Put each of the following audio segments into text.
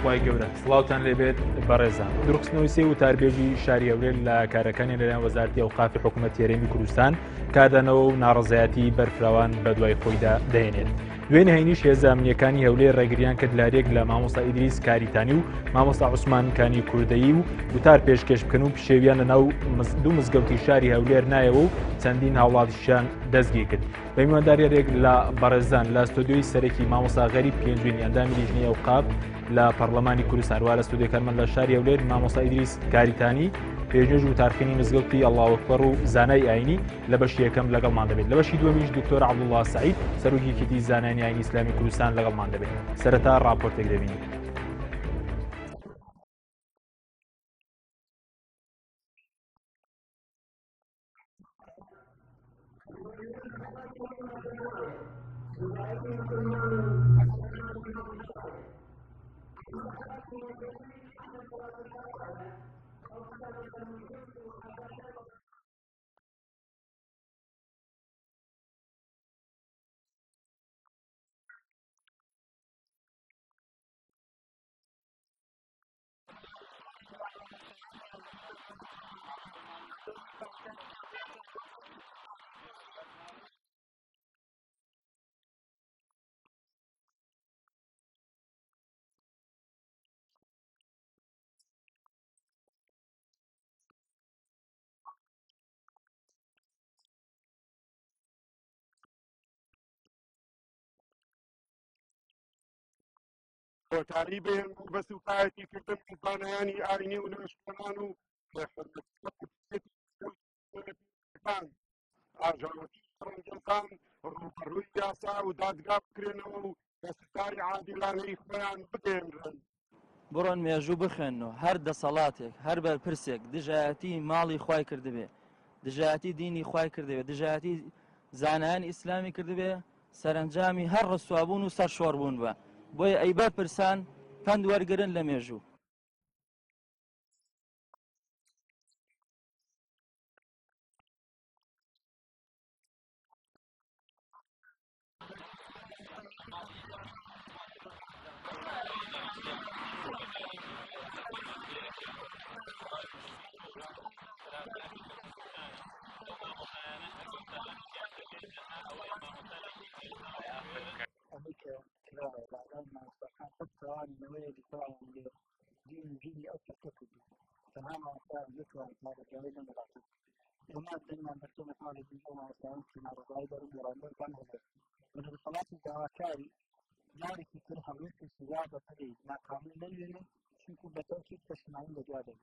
خوای گەورە سڵاوتان لێبێت بەڕێزان درخستنەوەی سێ وتاربێژی شاری هەولێر لە کارەکانی لەلایەن وەزارەتی ئەوقافی حکوومەتی هەرێمی کوردستان کادانەوە و ناڕەزایەتی بەرفراوان بە دوای خۆیدا دەهێنێت. دوێنێ هەینیش هێزە ئەمنیەکانی هەولێر ڕێگریان کرد لارێک لە مامۆستا ئیدریس کاریتانی و مامۆستا عوسمانکانی کوردەیی و وتار پێشکەش بکەن و پشێویان لەناو دوو مزگەوتی شاری هەولێر نایەوە و چەندین هاوڵاتیشیان دەستگیر کرد. بە میوانداریێک لە بەڕێزان لە ستۆدیۆی سەرەکی مامۆستا غەریب پێنجوێنی ئەندامی لیژنەی ئەوقاف لە پەرلەمانی کوردستان وا لە ستۆدیۆکارمان لە شاری هەولێر مامۆستا ئیدریس کاریتانی پێشنێژ و تارخینی مزگەوتی ئەڵڵاهو ئەکبەر و زانای ئاینی لە بەشی یەکەم لەگەڵمان دەبێت. لە بەشی دووەمیش دکتۆر عەبدوڵڵا سەعید سەرۆکیەتی زانانی ئاینی ئیسلامی کوردستان لەگەڵمان دەبێت. سەرەتا ڕاپۆرتێک دەبینین. کۆتایی بێن بە سوپایەتی کردن زانایانی ئاینی و نەشتمان و ئاژاوەتی ڕەنجەکان ڕوبەڕووی یاسا و دادگا بکرێنەوە و دەستکاری عادیلانەی خۆیان بدێنرن. بڕۆن مێژوو بخێنەوە هەر دەسەڵاتێک هەر بەرپرسێک دژایەتی ماڵی خوای کردبێ، دژایەتی دینی خوای کردبێ، دژایەتی زانایان ئیسلامی کردبێ، سەرنجامی هەر ڕسوابوون و سەر شۆڕبوون بە. بۆیە ئەی بەرپرسان پند وەرگرن لە مێژوو. أمريكا كراوة بعدين استحقاق طبعا نوعية دفاع دين جيني أو تكتب تماما صار ذكرى هذا جاهزا ملاحظ وما دلنا مرتبة هذه الجمعة وسائل كما رضايدر ومرانور كان هذا من الصلاة الدواكاري جاري في كل حمية السيادة تلي ما كامل للينا شنكو بتوكيد تسمعين لجادة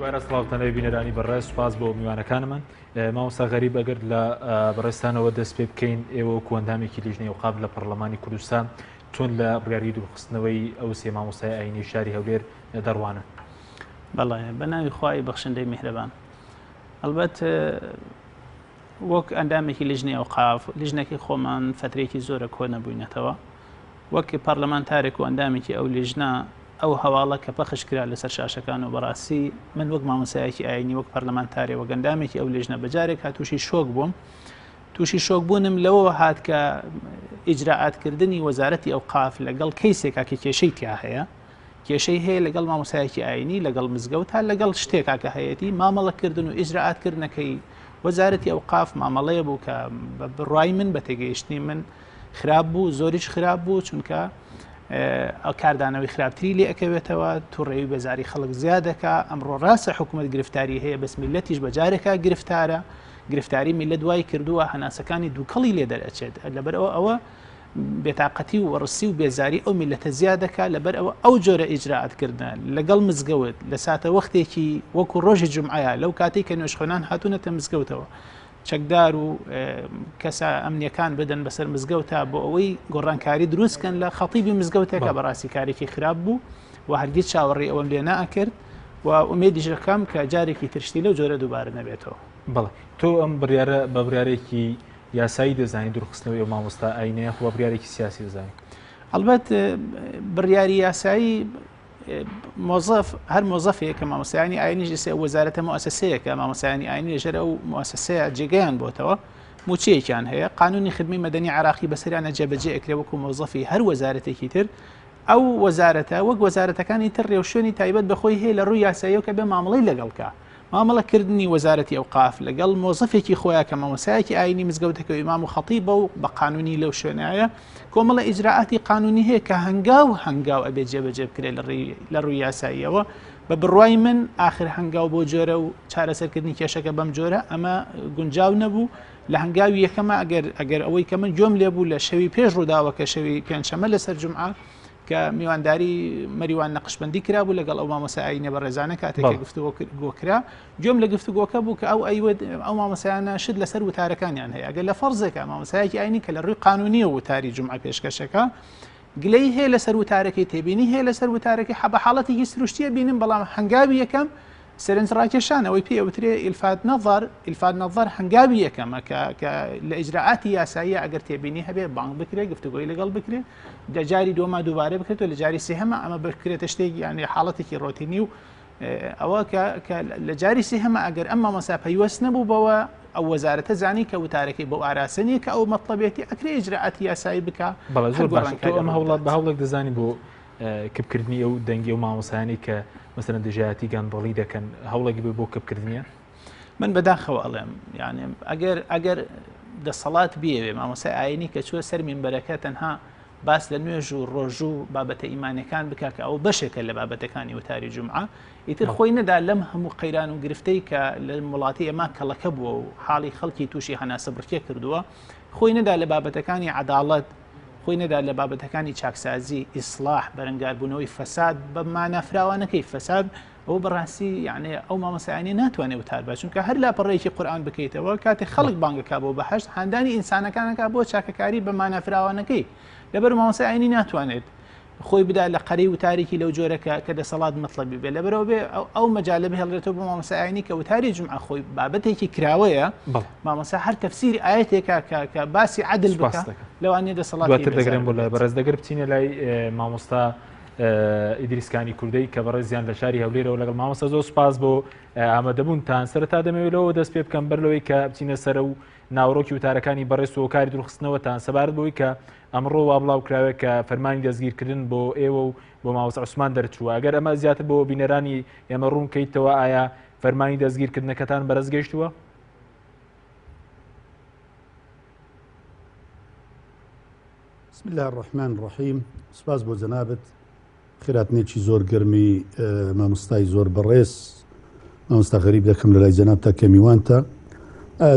دوباره سڵاوتەنەوەی بینەرانی بەڕێز سوپاس بۆ میوانەکانمان مامۆستا غەریب ئەگەر لە بەڕێستانەوە دەست پێ بکەین ئێوە کۆندامێکی لیژنەی ئەوقاف لە پەرلەمانی کوردستان چۆن لە بڕیاری دوورخستنەوەی ئەو سێ مامۆستای ئاینی شاری هەولێر دەڕوانە. بەڵێ بە ناوی خوای بەخشندەی میهرەبان ئەلبەت وەک ئەندامێکی لیژنەی ئەوقاف لیژنێکی خۆمان فترێکی زۆرە کۆ نەبووینەتەوە وەک پەرلەمانتارێک و ئەندامێکی ئەو لیژنە ئەو هەواڵە کە پەخش کرا لەسەر شاشەکان و بەڕاستی من وەک مامۆستایەکی ئاینی وەک پەرلەمانتارێ وەک ئەندامێکی ئەو لیژنە بەجارێک تووشی شۆک بووم تووشی شۆک بوونم لەوەوە هات کە ئیجراعاتکردنی وەزارەتی ئەوقاف لەگەڵ کەیسێکا کە کێشەی تیا هەیە کێشەی هەیە لەگەڵ مامۆستایەکی ئاینی لەگەڵ مزگەوت تا لەگەڵ شتێکا کە هەیەی مامەڵەکردن و ئیجراعاتکردنەکەی وەزارەتی ئەوقاف مامەڵەیە بوو کە بڕای من بە تێگەیشتنی من خراپ بوو زۆریش خراپ بوو چونکە ئەو کاردانەوەی خراپتری لێ ئەکەوێتەوە تووڕێوی بەزاری خەڵک زیادەکە ئەمڕۆ ڕاستە حکوومەت گرفتاری هەیە بەس میلەتیش بەجارێکە گرفتارە گرفتاری میلەت دوای کردووە هەناسەکانی دووکەڵی لێ دەرەچێت لەبەرەوە ئەوە بێتاقەتی و وەڕسی و بێزاری ئەو میلەتە زیادەکە لەبەر ئەوە ئەو جۆرە ئیجراعاتکردن لەگەڵ مزگەوت لە ساتە وەختێکی وەکو ڕۆژی جومعەیە لەو کاتێک کە نوێژخۆنان هاتوونەتە مزگەوتەوە چەکدار و کەسە ئەمنیەکان بدەن بەسەر مزگەوتە بۆ ئەوەی گۆڕانکاری دروستکەن لە خەتیبی مزگەوتێکە بەڕاستی کارێکی خراپ بوو و هەرگیز چاوەڕێی ئەوەم لێ ناکرد و ئومێدیش دەکەم کە جارێکی ترشتی لەو جۆرە دووبارە نەبێتەوە. بەڵێ تۆ ئەم بڕیارە بە بڕیارێکی یاسایی دەزانی دوورخستنەوەی ئەو مامۆستا ئاینەیە خۆ بڕیارێکی سیاسی دەزانی. ئەلبەت بڕیاری یاسایی مۆزەف هەر مۆزەفێک کە مامۆستایانی ئاینیش وەزارەتە مؤسسەیەکە مامۆستایانی ئاینی لەژێر ئەو مؤسسەیە جێگەیان بۆتەوە موچەیەکیان هەیە قانونی خدمەتی مەدەنی عراقی بەسەریانە جێبەجێ ئەکرێ وەکو مۆزەفی هەر وەزارەتێکی تر ئەو وەزارەتە وەک وەزارەتەکانی تر ڕێوشێنی تایبەت بەخۆی هەیە لە ڕووی یاساییەوە کە بێ مامەڵەی لەگەڵکە مامەڵەکردنی وەزارەتی ئەوقاف لەگەڵ مۆزەفێکی خۆیان کە مامۆستایەکی ئاینی مزگەوتەکە و ئیمام و خەتیبە و بە قانونی لەو شوێنایە کۆمەڵە ئیجراعاتی قانونی هەیە کە هەنگاو ئەبێ جێبەجێ بکرێت لە ڕووی یاساییەوە بە بڕوای من ئاخر هەنگاو بۆ جۆرە و چارەسەرکردنی کێشەکە بەم جۆرە ئەمە گونجاو نەبوو لە هەنگاوی یەکەمە ئەگەر ئەوەی کە من جۆم لێبوو لە شەوی پێش ڕووداوە کە شەوی پێنجشەمە لەسەر جومعە کە میوانداری مەریوان نەقشبەندی کرابوو لەگەڵ ئەو مامۆستای ئاینیە بەڕێزانە کاتێک گفتوگۆ کرا گوێم لە گفتوگۆکە بوو کە ئەو مامۆستایانە شت لەسەر وتارەکانیان هەیە ئەگەر لە فەرزێکە مامۆستایەکی ئاینی کە لە ڕووی قانونیە وتاری جومعە پێشکەشەکە گلەی هەیە لەسەر وتارەکەی تێبینی هەیە لەسەر وتارەکەی بە حاڵەتێکی سروشتیە بینم بەڵام هەنگاوی یەکەم سەرنج ڕاکێشان ئەوەی پێ ئەوترێ ئیلفات نەظەر هەنگاوی یەکەمە کە لە ئیجراعاتی یاساییە ئەگەر تێبینی هەبێ بانگ بکرێت گفتوگۆی لەگەڵ بکرێت جاری دووەما دووبارە بکرێتەوە لە جاری سێهەمە ئەمە بکرێتە شتێک یعنی حاڵەتێکی ڕۆتینی و ئەوە کە لە جاری سێهەمە ئەگەر ئەم مامۆستا پەیوەست نەبوو بەوە ئەو وەزارەتە زانی کە وتارەکەی بۆ ئاراسنیە کە ئەو مەطلبێتی ئەکرێ ئیجراعاتی یاسایی بکە ئەم هەوڵات بە هەوڵێک دەزانی بۆ کبکردنی ئەو دەنگی و مامۆسایانی کە مەسەرەن دژایەتی گەندەڵی دەکەن هەوڵێکی بۆ کبکردنیە من بەداخەوە ئەڵێم یعنی ئەگەر دەسەڵات بێوێ مامۆستای ئاینی کە چوە سەر مینبەرەکە تەنها باس لە نوێژ و ڕۆژ و بابەتە ئیمانەکان بکە کە ئەو بەشێکە لە بابەتەکانی وتاری جومعە ئیتر خۆی نەدا لەم هەموو قەیران و گرفتەی کە لە وڵاتی ئێمە کەڵەکە بووە و حاڵی خەڵکی تووشی هەناسە بڕکێ کردووە خۆی نەدا لە بابەتەکانی عەداڵەت خۆی نەدا لە بابەتەکانی چاکسازی ئیسلاح بەرەنگاربوونەوەی فەساد بە مانافراوانەکەی فەساد ئەو بەڕاستی یعنی ئەو مامۆستایانی ناتوانێت وتار بە چونکە هەر لاپەڕێکی قورئان بکەیتەوە کاتێک خەڵک بانگەکە بۆ بەهەشت هاندانی ئینسانەکانەکە بۆ چاکەکاری بە مانافراوانەکەی لەبەر مامۆستای ئاینی ناتوانێت خۆی بدا لە قەرەی وتارێکی لەو جۆرەکە کە دەسەڵات مەطلەبی بێ لەبەرەوە بێ ئەو مەجالە بهێڵێتەوە بۆ مامۆستای ئاینی کە وتاری جومعە خۆی بابەتێکی کراوەیە مامۆستا هەر تەفسیری ئاەتێکە کە باسی عەدل بکە لەوانەیە دەسەڵات دواتر دەگرێن بۆ لای بەڕێز دەگەر بچینە لای مامۆستا ئیدریسکانی کوردەی کە بەڕێزیان لە شاری هەولێرەوە لەگەڵ مامۆستا زۆر سوپاس بۆ ئامادەبوونتان سەرەتا دەمەوێتەوە دەست پێ بکەم بەرلەوەی کە بچینە سەرە و ناوڕۆکی وتارەکانی بەڕێز و کاری دوورخستنەوەتان سەبارەت بۆی کە ئەمڕۆ وا بڵاوکراوە کە فەرمانی دەستگیرکردن بۆ ئێوە و بۆ مامۆستا عوسمان دەرچووە ئەگەر ئەمە زیاتر بۆ بینەرانی ئێمە ڕوون کەیتەوە ئایا فەرمانی دەستگیرکردنەکەتان بەرز گەیشتووە؟ بسم الله الرحمن الرحیم سپاس بۆ جەنابەت خێراتنێکی زۆر گەرمی مامۆستای زۆر بەڕێز مامۆستا غەریب دەکەم لە لای جەنابتا کە میوانتە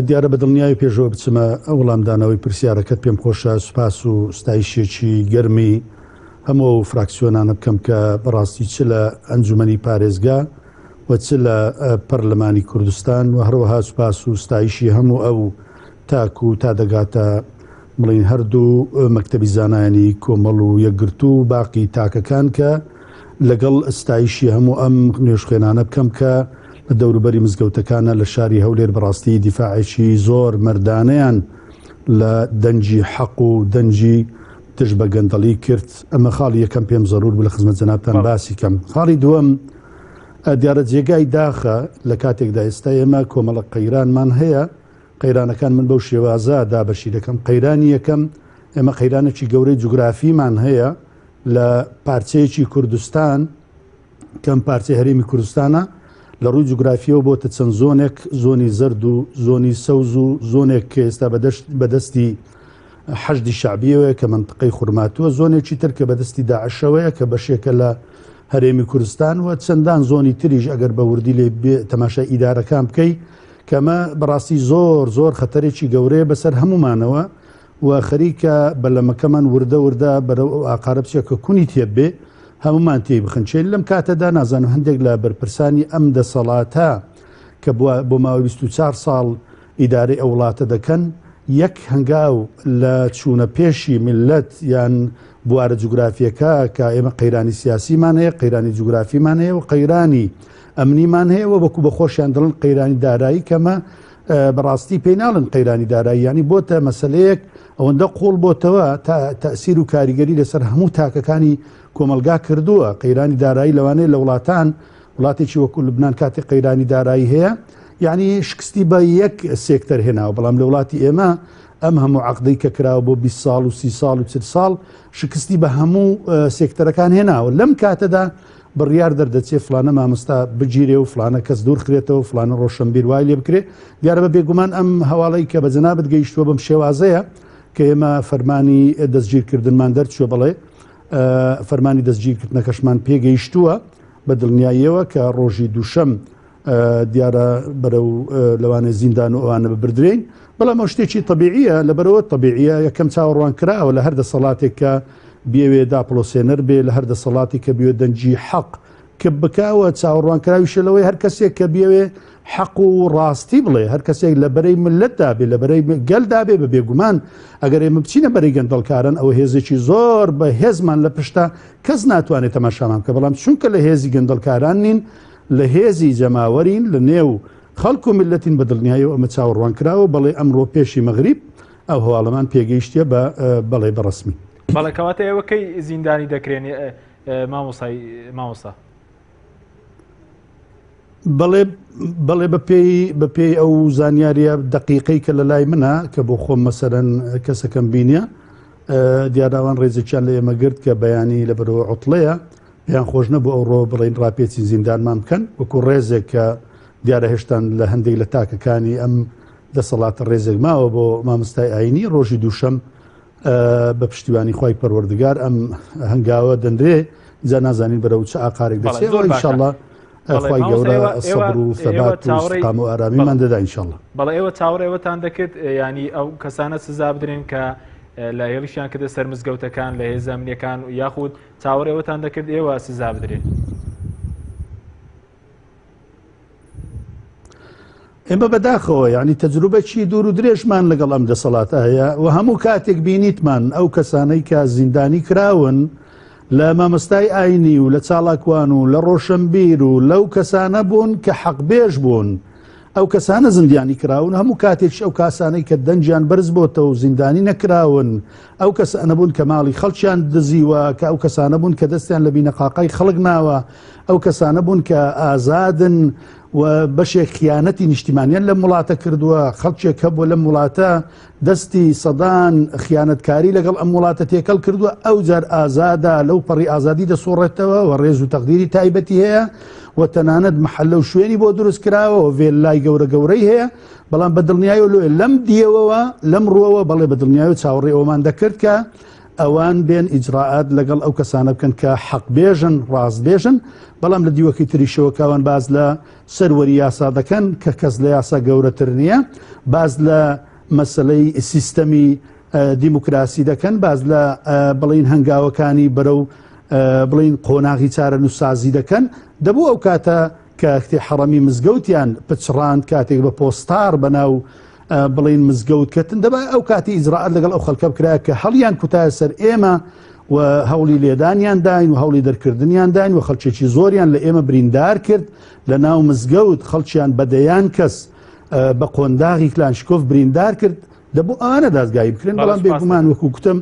دیارە بە دڵنیایی پێشەوە بچمە ئەو وەڵامدانەوەی پرسیارەکەت پێم خۆشە سوپاس و ستایشێکی گەرمی هەموو فراکسیۆنانە بکەم کە بەڕاستی چ لە ئەنجومەنی پارێزگا و چ لە پەرلەمانی کوردستان و هەروەها سوپاس و ستایشی هەموو ئەو تاکو تا دەگاتە بڵین هەردوو مەکتەبی زانایانی کۆمەڵ و یەکگرتو و باقی تاکەکان کە لەگەڵ ستایشی هەموو ئەم نوێژخوێنانە بکەم کە لە دەوروبەری مزگەوتەکانە لە شاری هەولێر بەڕاستی دیفاعێکی زۆر مەردانەیان لە دەنجی حەق و دەنجی تش بە گەندەڵی کرد. ئەمە خاڵی یەکەم پێم زەرور بوو لە خزمەت جەنابتان باسی کەم. خاڵی دووەم دیارە جێگای داخە لە کاتێکدا ئێستا ئێمە کۆمەڵە قەیرانمان هەیە. قەیرانەکان من بەو شێوازە دابەشی دەکەم. قەیرانی یەکەم ئێمە قەیرانێکی گەورەی جوگرافیمان هەیە لە پارچەیەکی کوردستان کەم پارچەی هەرێمی کوردستانە لە ڕووی جوگرافیەوە بۆتە چەند زۆنێک زۆنی زەرد و زۆنی سەوز و زۆنێک کە ئێستا بەدەستی حەشدی شعبیەوەیە کە منطقەی خورماتووە، زۆنێکی تر کە بەدەستی داعشەوەیە کە بەشێکە لە هەرێمی کوردستان و چەندان زۆنی تریش ئەگەر بە وردی لێ تەماشای ئیدارەکان بکەی کەمە بەڕاستی زۆر خەتەرێکی گەورەیە بەسەر هەمومانەوە و خەریکە بەلەمەکەمان وردە بەرەو ئاقارە بچێت کە کونی تێبێ هەمومان تێی بخنچێت. لەم کاتەدا نازانم هەندێک لە بەرپرسانی ئەم دەسەڵاتە کە بۆ ماوەی 24 ساڵ ئیدارەی ئەو وڵاتە دەکەن یەک هەنگاو لە چوونە پێشی میلەت یان بوارە جوگرافیەکە کە ئێمە قەیرانی سیاسیمان هەیە، قەیرانی جوگرافیمان هەیە و قەیرانی ئەمنیمان هەیە و بەکو بەخۆشیان دڵن قەیرانی دارایی کەمە بەڕاستی پێی ناڵن قەیرانی دارایی، ینی بۆتە مەسلەیەک ئەوەندە قوڵ بۆتەوە تەسیر و کاریگەری لەسەر هەموو تاکەکانی کۆمەلگا کردووە. قەیرانی دارایی لەوانەیە لە وڵاتان وڵاتێکی وەکو لوبنان کاتی قەیرانی دارایی هەیە یعنی شکستی بە یەک سێکتەر هێناوە، بەڵام لە وڵاتی ئێمە ئەم هەموو عەقدەی کە کراوە بۆ 20 ساڵ و 30 ساڵ و 40 ساڵ شکستی بە هەموو سێکتەرەکان هێناوە. لەم کاتەدا بڕیار دەردەچێت فلانە مامۆستا بگیرێ و فلانە کەس دوور خرێتەوە فلانە ڕۆشنبیر وای لێ بکرێ. دیارە بە بێگومان ئەم هەواڵەی کە بە جەنابەت گەیشتووە بەم شێوازەیە کە ئێمە فەرمانی دەستگیرکردنمان دەرچووە، بڵێ فەرمانی دەستگیرکردنەکەشمان پێگەیشتووە بە دڵنیاییەوە کە ڕۆژی دووشەم دیارە بەرەو لەوانە زیندان و ئەوانە ببردرێن. بەڵام ئەو شتێکی تەبیعیە، لەبەرەوە تەبیعیە یەکەم چاوەڕوان کراوە لە هەر دەسەڵاتێک کە بێوێ داپڵۆسێنەر بێ، لە هەر دەسەڵاتی کە بێوێ دەنجی حەق کە بکاوە چاوەڕوان کراویشە لەوەی هەر کەسێک کە بێوێ حەق و ڕاستی بڵێ، هەر کەسێک لە بەرەی ملەتدا بێ لە بەرەی گەلدا بێ بە بێگومان ئەگەر ئێمە بچینە بەرەی گەندەڵکارن ئەوە هێزێکی زۆر بە هێزمان لە پشتا کەس ناتوانێت تەماشامان کە، بەڵام چونکە لە هێزی گەندەڵکاران نین لە هێزی جەماوەرین لە نێو خەڵکو و ملەتین بە دڵنیاییەوە ئەمە چاوەڕوان کراوە. بەڵێ ئەمڕۆ پێشی مەغریب ئەو هەواڵەمان پێگەیشتە بەڵێ بەڕسمی. بەڵێ کەواتە ئێوە کەی زیندانی دەکرێنێ مامۆستا؟ بەڵێ بەپێی ئەو زانیاریە دقیقەی کە لە لای منە کە بۆ خۆم مەسەرەن کەسەکەم بینیە دیاراوان ڕێزێکیان لە ئێمە گرت کە بەیانی لە بەرەوە عوتڵەیە پێیان خۆش نەبوو ئەو ڕۆ بڵێن ڕاپێچی زیندانمان بکەن وەکو ڕێزێک کە دیارە هێشتان لە هەندێک لە تاکەکانی ئەم دەسەڵاتە ڕێزێک ماوە بۆ مامۆستای ئاینی ڕۆژی دووشەم بە پشتیوانی خوای پەروەردگار ئەم هەنگاوە دەندرێ جا نازانین بەرەو چه ئاقارێک دەچێتەوە ئینشاءالله خوای گەورە سەبر و ثەبات و استقام و ئارامیمان دەدا ئینشاءالله. بەڵێ ئێوە چاوەڕێوەتان دەکرد ینی ئەو کەسانە سزا بدرێن کە لە هێڵیشیان کردە سەر مزگەوتەکان لە هێز ئەمنیەکان و یاخود چاوەڕێوەتان دەکرد ئێوە سزا بدرێن؟ ئێمە بەداخەوە یعنی تەجروبەی دوور و درێژمان لەگەڵ ئەم دەسەڵاتە هەیە و هەموو کاتێک بینیتمان ئەو کەسانەی کە زیندانی کراون لە مامۆستای ئاینی و لە چاڵاکوان و لە ڕۆشنبیر و لەو کەسانە بوون کە حەقبێژ بوون، ئەو کەسانە زیندانی کراون هەموو کاتێکش ئەو کاسانەی کە دەنجیان بەرز بۆتەوە و زیندانی نەکراون ئەو کەسانە بوون کە ماڵی خەڵکیان دزیوە، کە ئەو کەسانە بوون کە دەستیان لە بینەقاقای خەڵک ناوە، ئەو کەسانە بوون کە ئازادن و بەشێک خیانەتی نیشتیمانیان لە وڵاتە کردووە، خەڵکێک هەبووە لەم وڵاتە دەستی سەدان خیانەتکاری لەگەڵ ئەم وڵاتە تێکەڵ کردووە، ئەو جار ئازادە لەو پەڕی ئازادی دەسوڕێتەوە و ڕێز و تەقدیری تایبەتی هەیە و تەنانەت محەلە و شوێنی بۆ دروست کراوە و ڤێلای گەورەی هەیە. بەڵام بە دڵنیایی لێ لەم دیەوەوە لەم ڕووەوە بەڵێ بە دڵنیایی و چاوەڕێ ئەومان دەکرد کە ئەوان بێن ئیجراعات لەگەڵ ئەو کەسانە بکەن کە حەقبێژن ڕاستبێژن، بەڵام لە دیوەکی تریشەوەکەوان باز لە سەروەری یاسا دەکەن کە کەس لە یاسا گەورەتر نییە، باز لە مەسلەی سیستەمی دیموکراسی دەکەن، باز لە بڵین هەنگاوەکانی بەرەو بڵین قۆناغی چارە نووسازی دەکەن. دەبوو ئەو کاتە کە حەڕەمی مزگەوتیان پچڕاند کاتێک بە پۆستار بەناو بڵین مزگەوت کەتن دەبا ئەو کاتی ئیزراعەت لەگەڵ ئەو خەڵکە بکرا کە هەڵیان کوتایە سەر ئێمە و هەوڵی لێدانیان داین و هەوڵی دەرکردنیان داین و خەڵکێکی زۆریان لە ئێمە بریندار کرد لە ناو مزگەوت خەڵکیان بەدەیان کەس بە قۆنداغی کلانشکۆف بریندار کرد دەبوو ئەوانە دادگایی بکرێن بەڵام بێگومان وەکو گوتم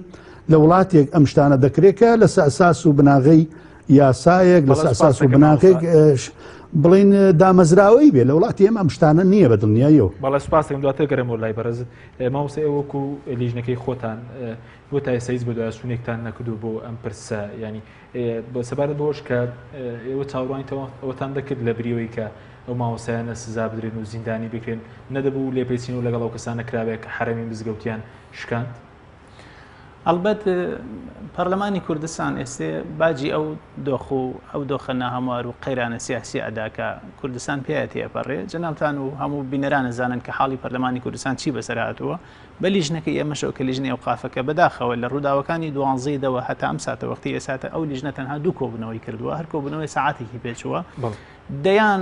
لە وڵاتێک ئەم شتانە دەکرێتکە لە ئەساس و بناغی یاسایەک لە ئەساس و بناغێک بڵین دامەزراوەی بێ لە وڵاتی ئێمە ئەم شتانە نییە بە دڵنیایەوە. بەڵێ سوپاسێکم دواتر گەرەمەوە لای بەڕێزت ماوەسە وەکو لیژنەکەی خۆتان بۆ تا ئێستا هیچ بە دوایسوونێکتان نەکردو بۆ ئەم پرسە ینی بە سەبارەت بەوەش کە ئێوە چاوەڕوانیتەوە ئەوەتان دەکرد لە بریەوەی کە ئەو ماوەسایانە سزا بدرێن و زیندانی بکرێن نەدەبوو لێپێچین و لەگەڵ ئەو کەسانە کرابێت کە حرەمی مزگەوتیان شکاند؟ ئەلبەت پەرلەمانی کوردستان ئێستا باجی ئەو دۆخ و ئەو دۆخە ناهەموار و قەیرانە سیاسی ئەداکە کوردستان پێیە تێپەڕێ جەنابتان و هەموو بینەرانە زانن کە حاڵی پەرلەمانی کوردستان چی بەسەر هاتووە بە لیژنەکەی ئێمەشەوە کە لیژنەی ئەوقافەکە بەداخەوە لە ڕووداوەکانی دوانزەیدەوە هەتا ئەم ساتە وەختی ئێساتە ئەو لیژنە تەنها دوو کۆبنەوەی کردووە هەر کۆبنەوەی ساعاتێکی پێچووە دەیان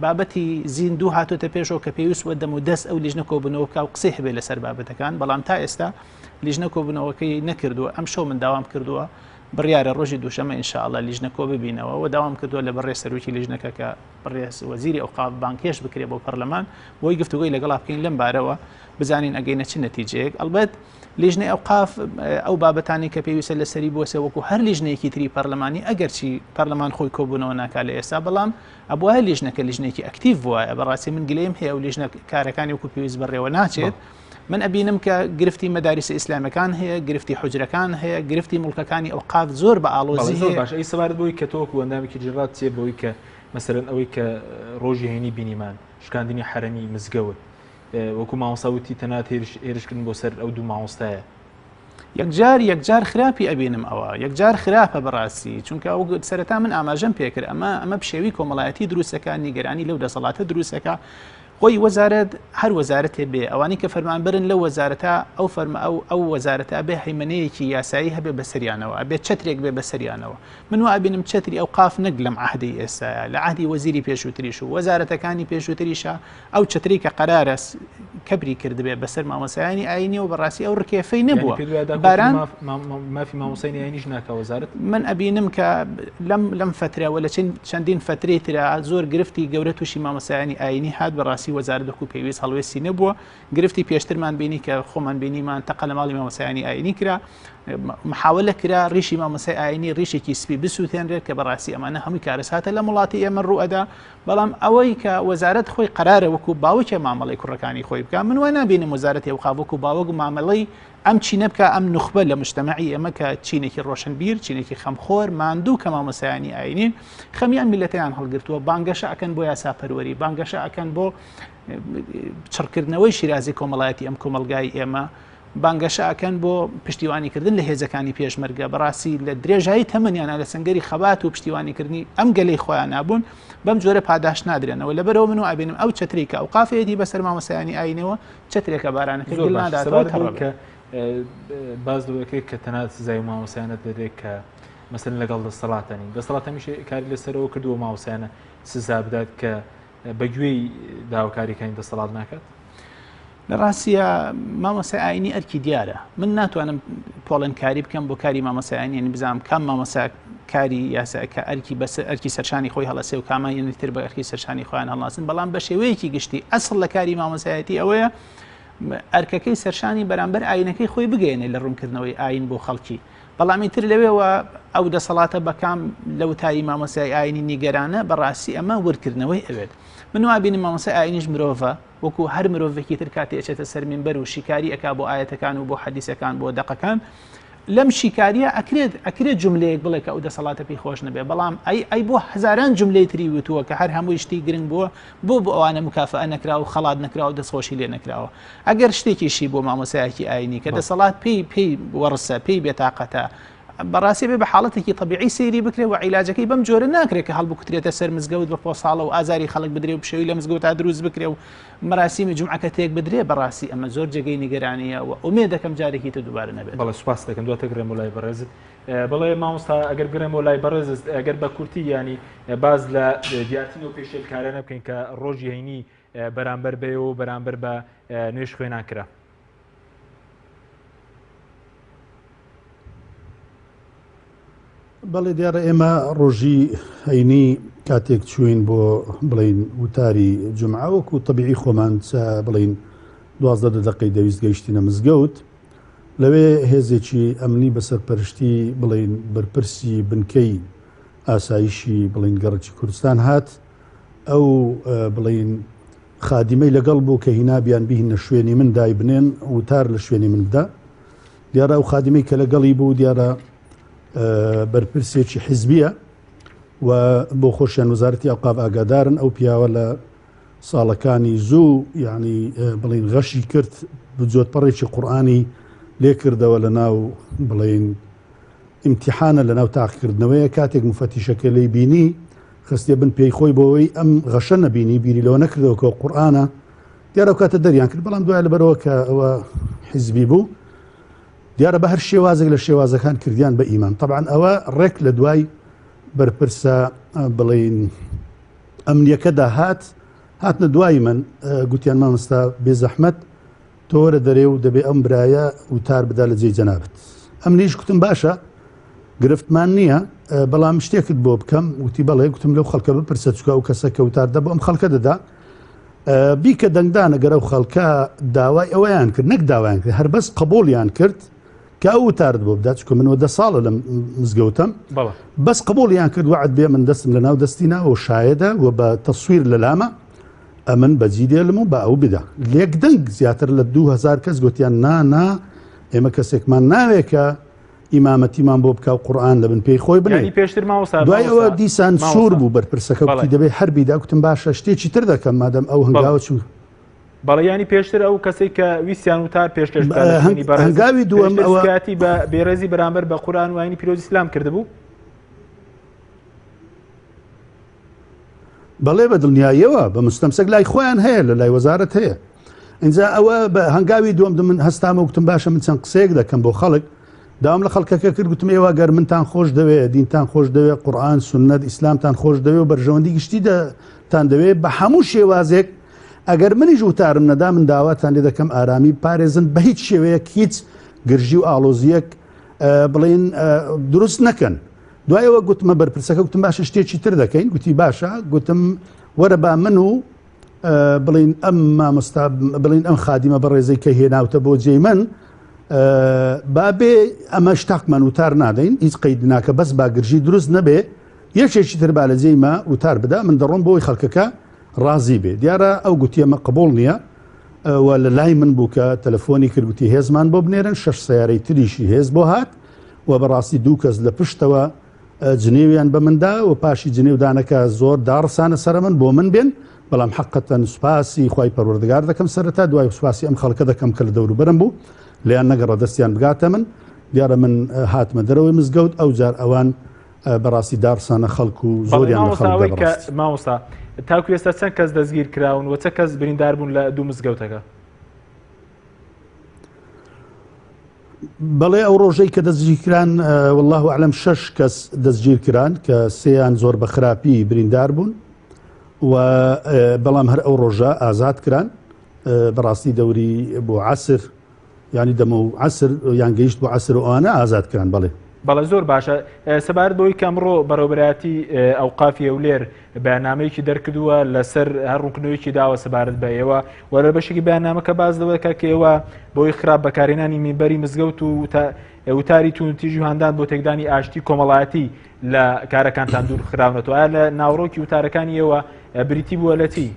بابەتی زیندوو هاتوۆتە پێشەوە کە پێویست وە دەم و دەست ئەو لیژنە کۆبنەوە کا و قسەی هەبێ لەسەر بابەتەکان بەڵام تا ئێستا لیژنە کۆبنەوەکەی نەکردووە ئەم شەو من داوام کردووە بڕیارە ڕۆژی دووشەمە ئینشاءڵڵا لیژنە کۆ ببینەوە و داوام کردووە لە بەڕێ سەرۆکی لیژنەکە کە بڕێز وەزیری ئەوقاف بانکێش بکرێ بۆ پەرلەمان بۆی گفتوگوی لەگەڵا بکەین لەم بارەوە بزانین ئەگەینە چ نەتیجەیەک ئەلبەت لیژنەی ئەوقاف ئەو بابەتانی کە پێویستە لەسەری بۆسە وەکو هەر لیژنەیەکی تری پەرلەمانی ئەگەرچی پەرلەمان خۆی کۆبوونەوە ناکات لە ئێستا بەڵام ئەبووە لیژنەکە لیژنێکی ئەکتیڤ وایە بەڕاستی من گلەیم هەیە و لیژنە کارەکانی وەکو پێویست بەڕێوە ناچێت من ئەبینم کە گرفتی مەدارس ئیسلامەکان هەیە گرفتی حوجرەکان هەیە گرفتی مڵکەکانی ئەوقاف زۆر بە ئاڵۆزی باش ئەی سەبارەت بۆی کە تۆکو ئەندامێکی جڕات چێ بۆی کە مەسەرەن ئەوەی کە ڕۆژی هێنی بینیمان شکاندنی حرەمی مزگەوت وەکو مامۆستاوتی تەنات هێرشکردن بۆ سەر ئەو دوو مامۆستایە یەکجار خراپی ئەبینم ئەوە یەکجار خراپە بەڕاستی چونکە ئەو سەرەتا من ئاماژەم پێکرد ئەمە پشێوی کۆمەڵایەتی دروستەکە نیگەرانی لەو دەسەڵاتە دروستەکە خۆی وەزارەت هەر وەزارەتێ بێ ئەوانی کە فەرمانبەرن لە وەزارەتە ئەو فەرمە ئەو وەزارەتە بێ هەیمەنەیەکی یاسایی هەبێ بەسەریانەوە ئەبێ چەترێک بێ بەسەریانەوە من وا ئەبینم چەتری ئەوقاف نەک لەم عەهدەی ئێستایە لە عەهدی وەزیری پێشووتریش و وەزارەتەکانی پێشووتریشە ئەو چەتری کە قەرارە کەبری کردبێ بەسەر مامۆسایانی ئاینی و بەڕاستی ئەو ڕکێفەی نەبووە باران مافی مامۆسایانی ئاینیش ناکە وەزارەت من ئەبینم کە لەم فترەوە لە چەندین فترەی ترا زۆر گرفتی گەورە تووشی مامۆسایانی ئاینی هات بەڕاستی وەزارەت وەکو پێویست هەڵوێستی نەبووە گرفتی پێشترمان بینی کە خۆمان بینیمان تەقە لە ماڵی مامۆسایانی ئاینی کرا محاولە کرا ڕیشی مامۆسای ئاینی ڕیشێکی سپی بسووتێنرێت کە بەڕاستی ئەمانە هەمووی کارەساتە لە وڵاتی ئێمە ڕوئەدا بەڵام ئەوەی کە وەزارەت خۆی قەرارە وەکو باوکە مامەڵەی کوڕەکانی خۆی بکە من وە نابینم وەزارەتی ئەوقاف وەکو باوەک مامەڵەی ئەم چینە بکە ئەم نوخبە لە مجتەمەعی ئێمە کە چینێکی ڕۆشنبیر چینێکی خەمخۆر ماندوو کە مامۆسایانی ئاینین خەمیان میلەتەیان هەڵگرتووە بانگەشە ئەکەن بۆ یاساپەروەری بانگەشە ئەکەن بۆ چڕکردنەوەی شیرازی کۆمەڵایەتی ئەم کۆمەلگای ئێمە بانگەشە ئەکەن بۆ پشتیوانیکردن لە هێزەکانی پێشمەرگە بەڕاستی لە درێژایی تەمەنیانە لە سنگەری خەبات و پشتیوانیکردنی ئەم گەلەی خۆیان نابوون بەم جۆرە پاداش نادرێنەوە لەبەرەوە من و ئابینم ئەو چەتری کە ئەوقافەیەتی بەسەر مامۆسایانی ئاینەوە چەترێکە بارانەکە گڵ ناداتەوە کە باز دەکەی کە تەنات سزای مامۆسایانە دەدرێت کە مەسەن لەگەڵ دەسەڵاتانی دەسەڵاتەمیش کاری لەسەرەوە کردووە مامۆسایانە سزا بدات کە بەگوێی داواکاریەکانی دەسەڵات ناکات لە ڕاستیە مامۆسای ئاینی ئەرکی دیارە من ناتوانم پۆڵەنکاری بکەم بۆ کاری مامۆسای ئاینی بزانم کام مامۆسا کاری یاساکە ئەرکی سەرشانی خۆی هەڵەسێ و کامانی تر بە ئەرکی سەرشانی خۆیان هەڵاسن بەڵام بە شێوەیەکی گشتی ئەسڵ لە کاری مامۆسایەتی ئەوەیە ئەرکەکەی سەرشانی بەرامبەر ئاینەکەی خۆی بگەێنێ لە ڕوونکردنەوەی ئاین بۆ خەڵکی بەڵامی تر لەوێەوە ئەو دەسەڵاتە بەکام لەو تایی مامۆسای ئاینی نیگەرانە بەڕاستی ئەمە وەرکردنەوەی ئەوێت من وابینم مامۆسای ئاینیش مرۆڤە وەکو هەر مرۆڤێکی تر کاتی ئەچێتە سەر مینبەر و شیکاری ئەکا بۆ ئاەتەکان و بۆ حەدیسەکان بۆ دەقەکان لەم شیکاریە ئەکرێت جملەیەک بڵێ کە ئەو دەسەڵاتە پێی خۆش نەبێ بەڵام ئەی بۆ هەزاران جملەی تری وتووە کە هەر هەمووی شتی گرنگ بووە بۆ ئەوانە مکافە نەکرا و خەڵات نەکرا و دەستخۆشی لێ نەکراوە ئەگەر شتێکیشی بۆ مامۆسایەکی ئاینی کە دەسەڵات پێی وەڕسە پێی بێتاقەتە بەڕاستی بێ بە حاڵەتێکی طبیعی سەیری بکرێ و عیلاجەکەی بەم جۆرە ناکرێت کە هەڵبکوترێتە سەر مزگەوت بە پۆساڵە و ئازاری خەڵک بدرێ و پشەوی لە مزگەوت تا دروست بکرێ و مەراسیمی جومعەکە تێک بدرێ بەڕاستی ئەمە زۆر جێگەی نیگەرانیە و ئومێد دەکەم جارێکی تر دووبارە نەبێت. بەڵێ سوپاس دەکەم دواتە گرێم وڵای بەڕێزت بەڵێ مامۆستا ئەگەر بگرێمەوە لای بەڕێز ئەگەر بە کورتی ینی باز لە دیارتنەوە پێشێلکارانە بکەین کە ڕۆژی هەینی بەرامبەر بێەوە بەرامبەر بە نوێژ خوێنان کرا. بەڵێ دیارە ئێمە ڕۆژی هەینی کاتێک چوین بۆ بڵین وتاری جمعەوەکو تەبیعی خۆمان بڵین 12 دقەی دەویست گەیشتینە مزگەوت لەوێ هێزێکی ئەمنی بەسەرپەرشتی بڵین بەرپرسی بنکەی ئاسایشی بڵین گەڕکی کوردستان هات ئەو بڵین خادیمەی لەگەڵ بوو کە هینابیان بهینە شوێنی من دای بنێن وتار لە شوێنی من بدا دیارە ئەو خادیمەی کە لەگەڵی بوو دیارە بەرپرسێکی حیزبیە و بۆ خۆشیان وەزارەتی ئەوقاف ئاگادارن ئەو پیاوە لە ساڵەکانی زوو یعنی بڵین غەشی کرد بجۆتپەڕێکی قورئانی لێ کردەوە لە ناو بڵین ئیمتیحانە لە ناو تاقیکردنەوەیە کاتێک مفەتیشەکە لێی بینی خستێ بن پێی خۆی بۆەوەی ئەم غەشە نەبینی بیری لەوە نەکردەوە کە قورئانە دیارە ئەو کاتە دەریان کرد بەڵام دوای لەبەرەوە کە ئەوە حیزبی بوو دیارە بە هەر شێوازێک لە شێوازەکان کردیان بە ئیمان طبعا ئەوە ڕێک لە دوای بەرپرسە بڵین ئەمنیەکەدا هاتنە دوای من گوتیان مامۆستا بێزەحمەت تۆ وەرە دەرێ و دەبێ ئەم برایە وتار بدا لە جێی جەنابەت ئەم نیش گوتم باشە گرفتمان نییە بەڵام شتێکت بۆ بکەم وتی بەڵێ گوتم لەو خەڵکە بپرسە چکە و کەسە کە وتار دەبە ئەم خەڵکە دەدا بیکە دەنگدانە گەرە و خەڵکە داوای ئەوەیان کرد نەک داوایان کرد هەر بەس قبوڵیان کرد کە ئەو وتارت بۆ بدات چکە من 10 ساڵە لە مزگەوتم بەس قبوڵیان کرد وعد بێ من دەستم لە ناو دەستینا و شایەدە و بە تەسویر لە لامە ئەمن بەجی دێلم و بە ئەو بدا لێک دەنگ زیاتر لە 2000 کەس گوتیان نا ئێمە کەسێکمان ناوێکە ئیمامەتیمان بۆ بکە و قورئان لە بن پێی خۆی بنێ پێشتر ماوەسا دوای ئەوە دیسان سوور بوو بەرپرسەکە وتی دەبێت هەربیدا گوتم باشە شتێکی تر دەکەم مادەم ئەو هەنگاوە چوو بەڵێ ینی پێشتر ئەو کەسێک کە ویسیان وتار پێشکەش هەنگاوی دووەم ئەوەتی بە بێڕێزی بەرامبەر بە قورئان و ئاینی پیرۆزی ئیسلام کردبوو بەڵێ بە دڵنیاییەوە بە مستەمسەک لای خۆیان هەیە لە لای وەزارەت هەیە اینجا ئەوە بە هەنگاوی دووەم من هەستامە وتم باشە من چەند قسەیەک دەکەم بۆ خەڵک داوام لە خەڵکەکە کرد گوتم ئێوە گەر منتان خۆش دەوێت دینتان خۆش دەوێت قورئان سونەت ئیسلامتان خۆش دەوێت و بەرژەوەندی گشتی دەتان دەوێت بە هەموو شێوازێک ئەگەر منیش وتارم نەدا من داواتان لێ دەکەم ئارامی پارێزن بە هیچ شێوەیەک هیچ گرژی و ئاڵۆزیەک بڵین دروست نەکەن دوایەوە گوتمە بەرپرسەکە گوتم باشە شتێکی تر دەکەین گوتی باشە گوتم وەرە با من و بڵین ئەم مامۆستا بڵین ئەم خادیمە بە ڕێزەی کە هێناوتە بۆ جێی من بابێ ئەمە شتاقمان وتار نادەین هیچ قەید ناکە بەس باگرژی دروست نەبێ یەکێکی تر با لە جێیمە وتار بدا من دەڕۆم بۆی خەڵکەکە ڕازی بێ دیارە ئەو گوتی ئەمە قبوڵ نییە و لە لای من بوو کە تەلەفۆنی کردگوتی هێزمان بۆ بنێرن 6 سیارەی تریشی هێز بۆ هات و بەڕاستی دوو کەس لە پشتەوە جنێویان بە مندا و پاشی جنێودانەکە زۆر داڕسانە سەر من بۆ من بێن بەڵام حقەتەن سوپاسی خی پەروەردگار دەکەم سەرەتا دوای سوپاسی ئەم خەڵکە دەکەم کە لە دەوروبەرم بوو لیان نەگەڕە دەستیان بگاتە من دیارە من هاتمە دەرەوەی مزگەوت ئەو جار ئەوان بەڕاستی دارسانە خەڵک و زۆریان ماوەستا تاکو ئێستا چەند کەس دەستگیر کراون و چە کەس بریندار بوون لە دوو مزگەوتەکە بەڵێ ئەو ڕۆژەی کە دەستگیرکران والله ئەعلەم 6 کەس دەستگیر کران کە سێیان زۆر بە خراپی بریندار بوون و بەڵام هەر ئەو ڕۆژە ئازاد کران بەڕاستی دەوری بۆ عەسر ینی دەمە و عەسر یان گەیشت بۆ عەسر و ئەوانە ئازاد کران بەڵێ زۆر باشە سەبارەت بۆی کەمڕۆ بەڕێوەبەرایەتی ئەوقافی ئەولێر بەیاننامەیەکی دەرکردووە لەسەر هەر ڕوونکردنەوەیکی داوە سەبارەت بە ئێوە وەرە بەشێکی بەیاننامەکە باز دەوەکە کە ئێوە بۆی خراپ بەکارهێنانی مینبەری مزگەوت و وتاری تونتیژی و هەندان بۆ تێکدانی ئاشتی کۆمەڵایەتی لە کارەکانتان دوور خراونەتەوە ئایا لە ناوڕۆکی وتارەکانی ئێوە بریتی بووە لە چی؟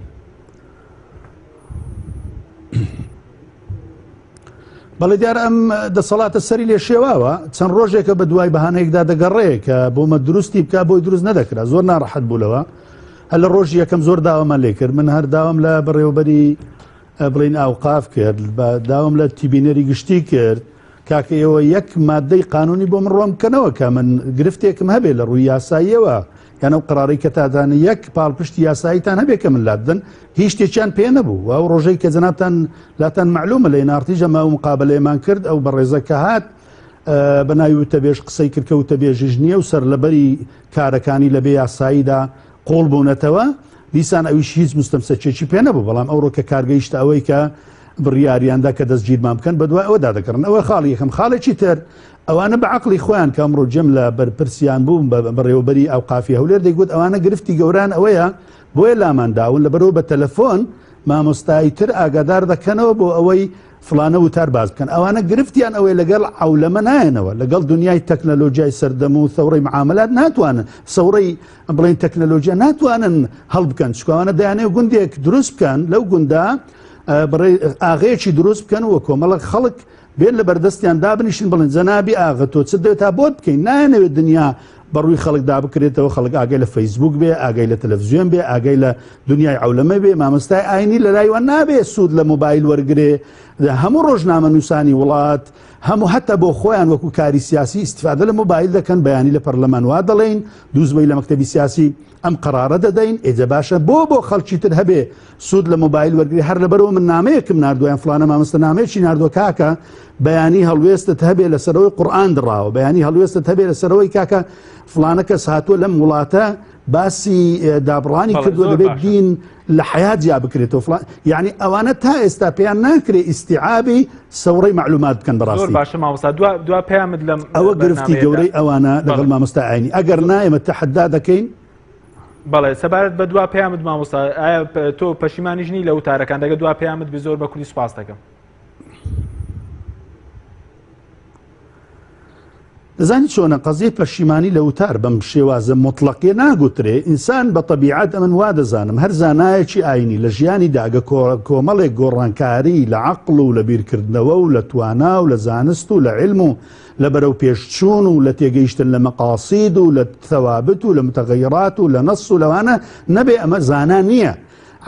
بەڵێ دیارە ئەم دەسەڵاتە سەری لێ شێواوە چەند ڕۆژێکە بە دوای بەهانەیەکدا دەگەڕێ کە بۆمە دروستی بکە بۆی دروست نەدەکرا زۆر ناڕەحەت بوولەوە هەر لە ڕۆژی یەکەم زۆر داوامان لێ کرد من هەر داوام لە بەڕێوەبەری بڵین ئاوقاف کرد داوام لە تیبینەری گشتی کرد کاکە ئێوە یەک مادەی قانونی بۆ من ڕۆم بکەنەوە کە من گرفتێکم هەبێ لە ڕووی یاساییەوە یانە و قراری کە تادانە یەک پاڵپشتی یاساییتان هەبێ کە من لادن هیچ شتێکیان پێ نەبوو و ئەو ڕۆژەی کە جەنابتان لاتان معلومە لە نارتیژە ما و مقابلەیەمان کرد ئەو بەڕێزە کە هات بەناوی وتەبێژ قسەی کردکە وتەبێژش نییە و سەر لەبەری کارەکانی لەبێ یاساییدا قۆڵ بوونەتەوە دیسان ئەویش هیچ مستەمسەرچێکی پێ نەبوو بەڵام ئەوڕۆ کە کارگەیشتە ئەوەی کە بڕیاریاندا کە دەستگیرمان بکەن بە دوای ئەوەدا دەکەن ئەوە خاڵی یەکەم خاڵێکی تر ئەوانە بە عەقڵی خۆیان کە ئەمڕۆ جەم لە بەرپرسیان بووم بەڕێوەبەری ئەوقافی هەولێر دەیگوت ئەوانە گرفتی گەوران ئەوەیە بۆیە لامانداون لەبەرەوە بە تەلەفۆن مامۆستایی تر ئاگادار دەکەنەوە بۆ ئەوەی فلانە وتار باز بکەن ئەوانە گرفتیان ئەوەی لەگەڵ عەولەمە نایەنەوە لەگەڵ دنیای تەکنەلۆژیای سەردەم و ثەورەی معاملات ناتوانن سەورەی بڵین تەکنەلۆژیا ناتوانن هەڵ بکەن چکەوانە دەیانێ گوندێک دروست بکەن لەو گوندا ئاغەیەکی دروست بکەن و کۆمەڵک خەڵک بێن لە بەردەستیان دابنیشن بڵێن جەنابی ئاغا تۆ چ دەوێت تا بۆت بکەین نایەنەوێت دنیا بەڕووی خەڵکدا بکرێتەوە خەڵک ئاگای لە فەیسبوک بێ ئاگای لە تەلەڤیزیۆن بێ ئاگای لە دنیای عەولەمە بێ مامۆستای ئاینی لە لایوان نابێ سوود لە مۆبایل وەرگێ هەموو ڕۆژنامە نووسانی وڵات هەموو هەتا بۆ خۆیان وەکو کاری سیاسی استیفادە لە مۆبایل دەکەن بەیانی لە پەرلەمان وا دەڵێن دووزبەی لە مەکتەبی سیاسی ئەم قەرارە دەدەین ئێجە باشە بۆ خەڵکی تر هەبێ سوود لە مۆبایل وەرگری هەر لەبەرەوە من نامەیەکم ناردوویان فلانە مامۆستا نامەیەکی ناردووە کاکە بەیانی هەڵوێستت هەبێ لەسەرەوەی قورئان دڕاوە بەیانی هەڵوێستت هەبێ لەسەرەوەی کاکە فلانە کەس هاتووە لەم وڵاتە باسی دابڕانی کردووە دەبێت دین لە حیات جیا بکرێتەوە فلان یعنی ئەوانە تا ئێستا پێیان ناکرێ ئیستیعابی سەورەی معلومات بکەن بەڕاستی زۆر باشە مامۆستا دوا پەیامت لەم ئەوە گرفتی گەورەی ئەوانە لەگەڵ مامۆستا ئاینی ئەگەر نایەمە تەحەدا دەکەین بەڵێ سەبارەت بە دوا پەیامت مامۆستا ئایا تۆ پەشیمانیش نی لە وتارەکان دەگە دوا پەیامت بێ زۆر بە کوردی سوپاس دەکەم دەزانی چۆنە قەزیە پەشیمانی لە وتار بەم شێوازە مطلقێ ناگوترێ ئینسان بە طەبیعەت ئەمن وا دەزانم هەر زانایەکی ئاینی لە ژیانی داگە کۆمەڵێک گۆڕانکاری لە عەقڵ و لە بیرکردنەوە و لە توانا و لە زانست و لە علم و لە بەرەو پێشچوون و لە تێگەیشتن لە مەقاسید و لە ثەوابت و لە متەغەیرات و لە نەس و لەوانە نەبێ ئەمە زانا نییە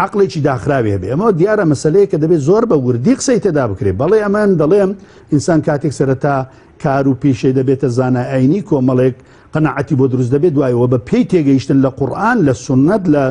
عقلێکی داخراوێ بێ ئەمە دیارە مەسەلەیەکە دەبێت زۆر بە وردی قسەی تێدا بکرێت بەڵێ ئەمان دەڵێم ئینسان کاتێک سەرەتا کار و پیشەی دەبێتە زانای ئاینی کۆمەڵێک قەناعەتی بۆ دروست دەبێت دوایەوە بە پێی تێگەیشتن لە قورئان لە سوننەت لە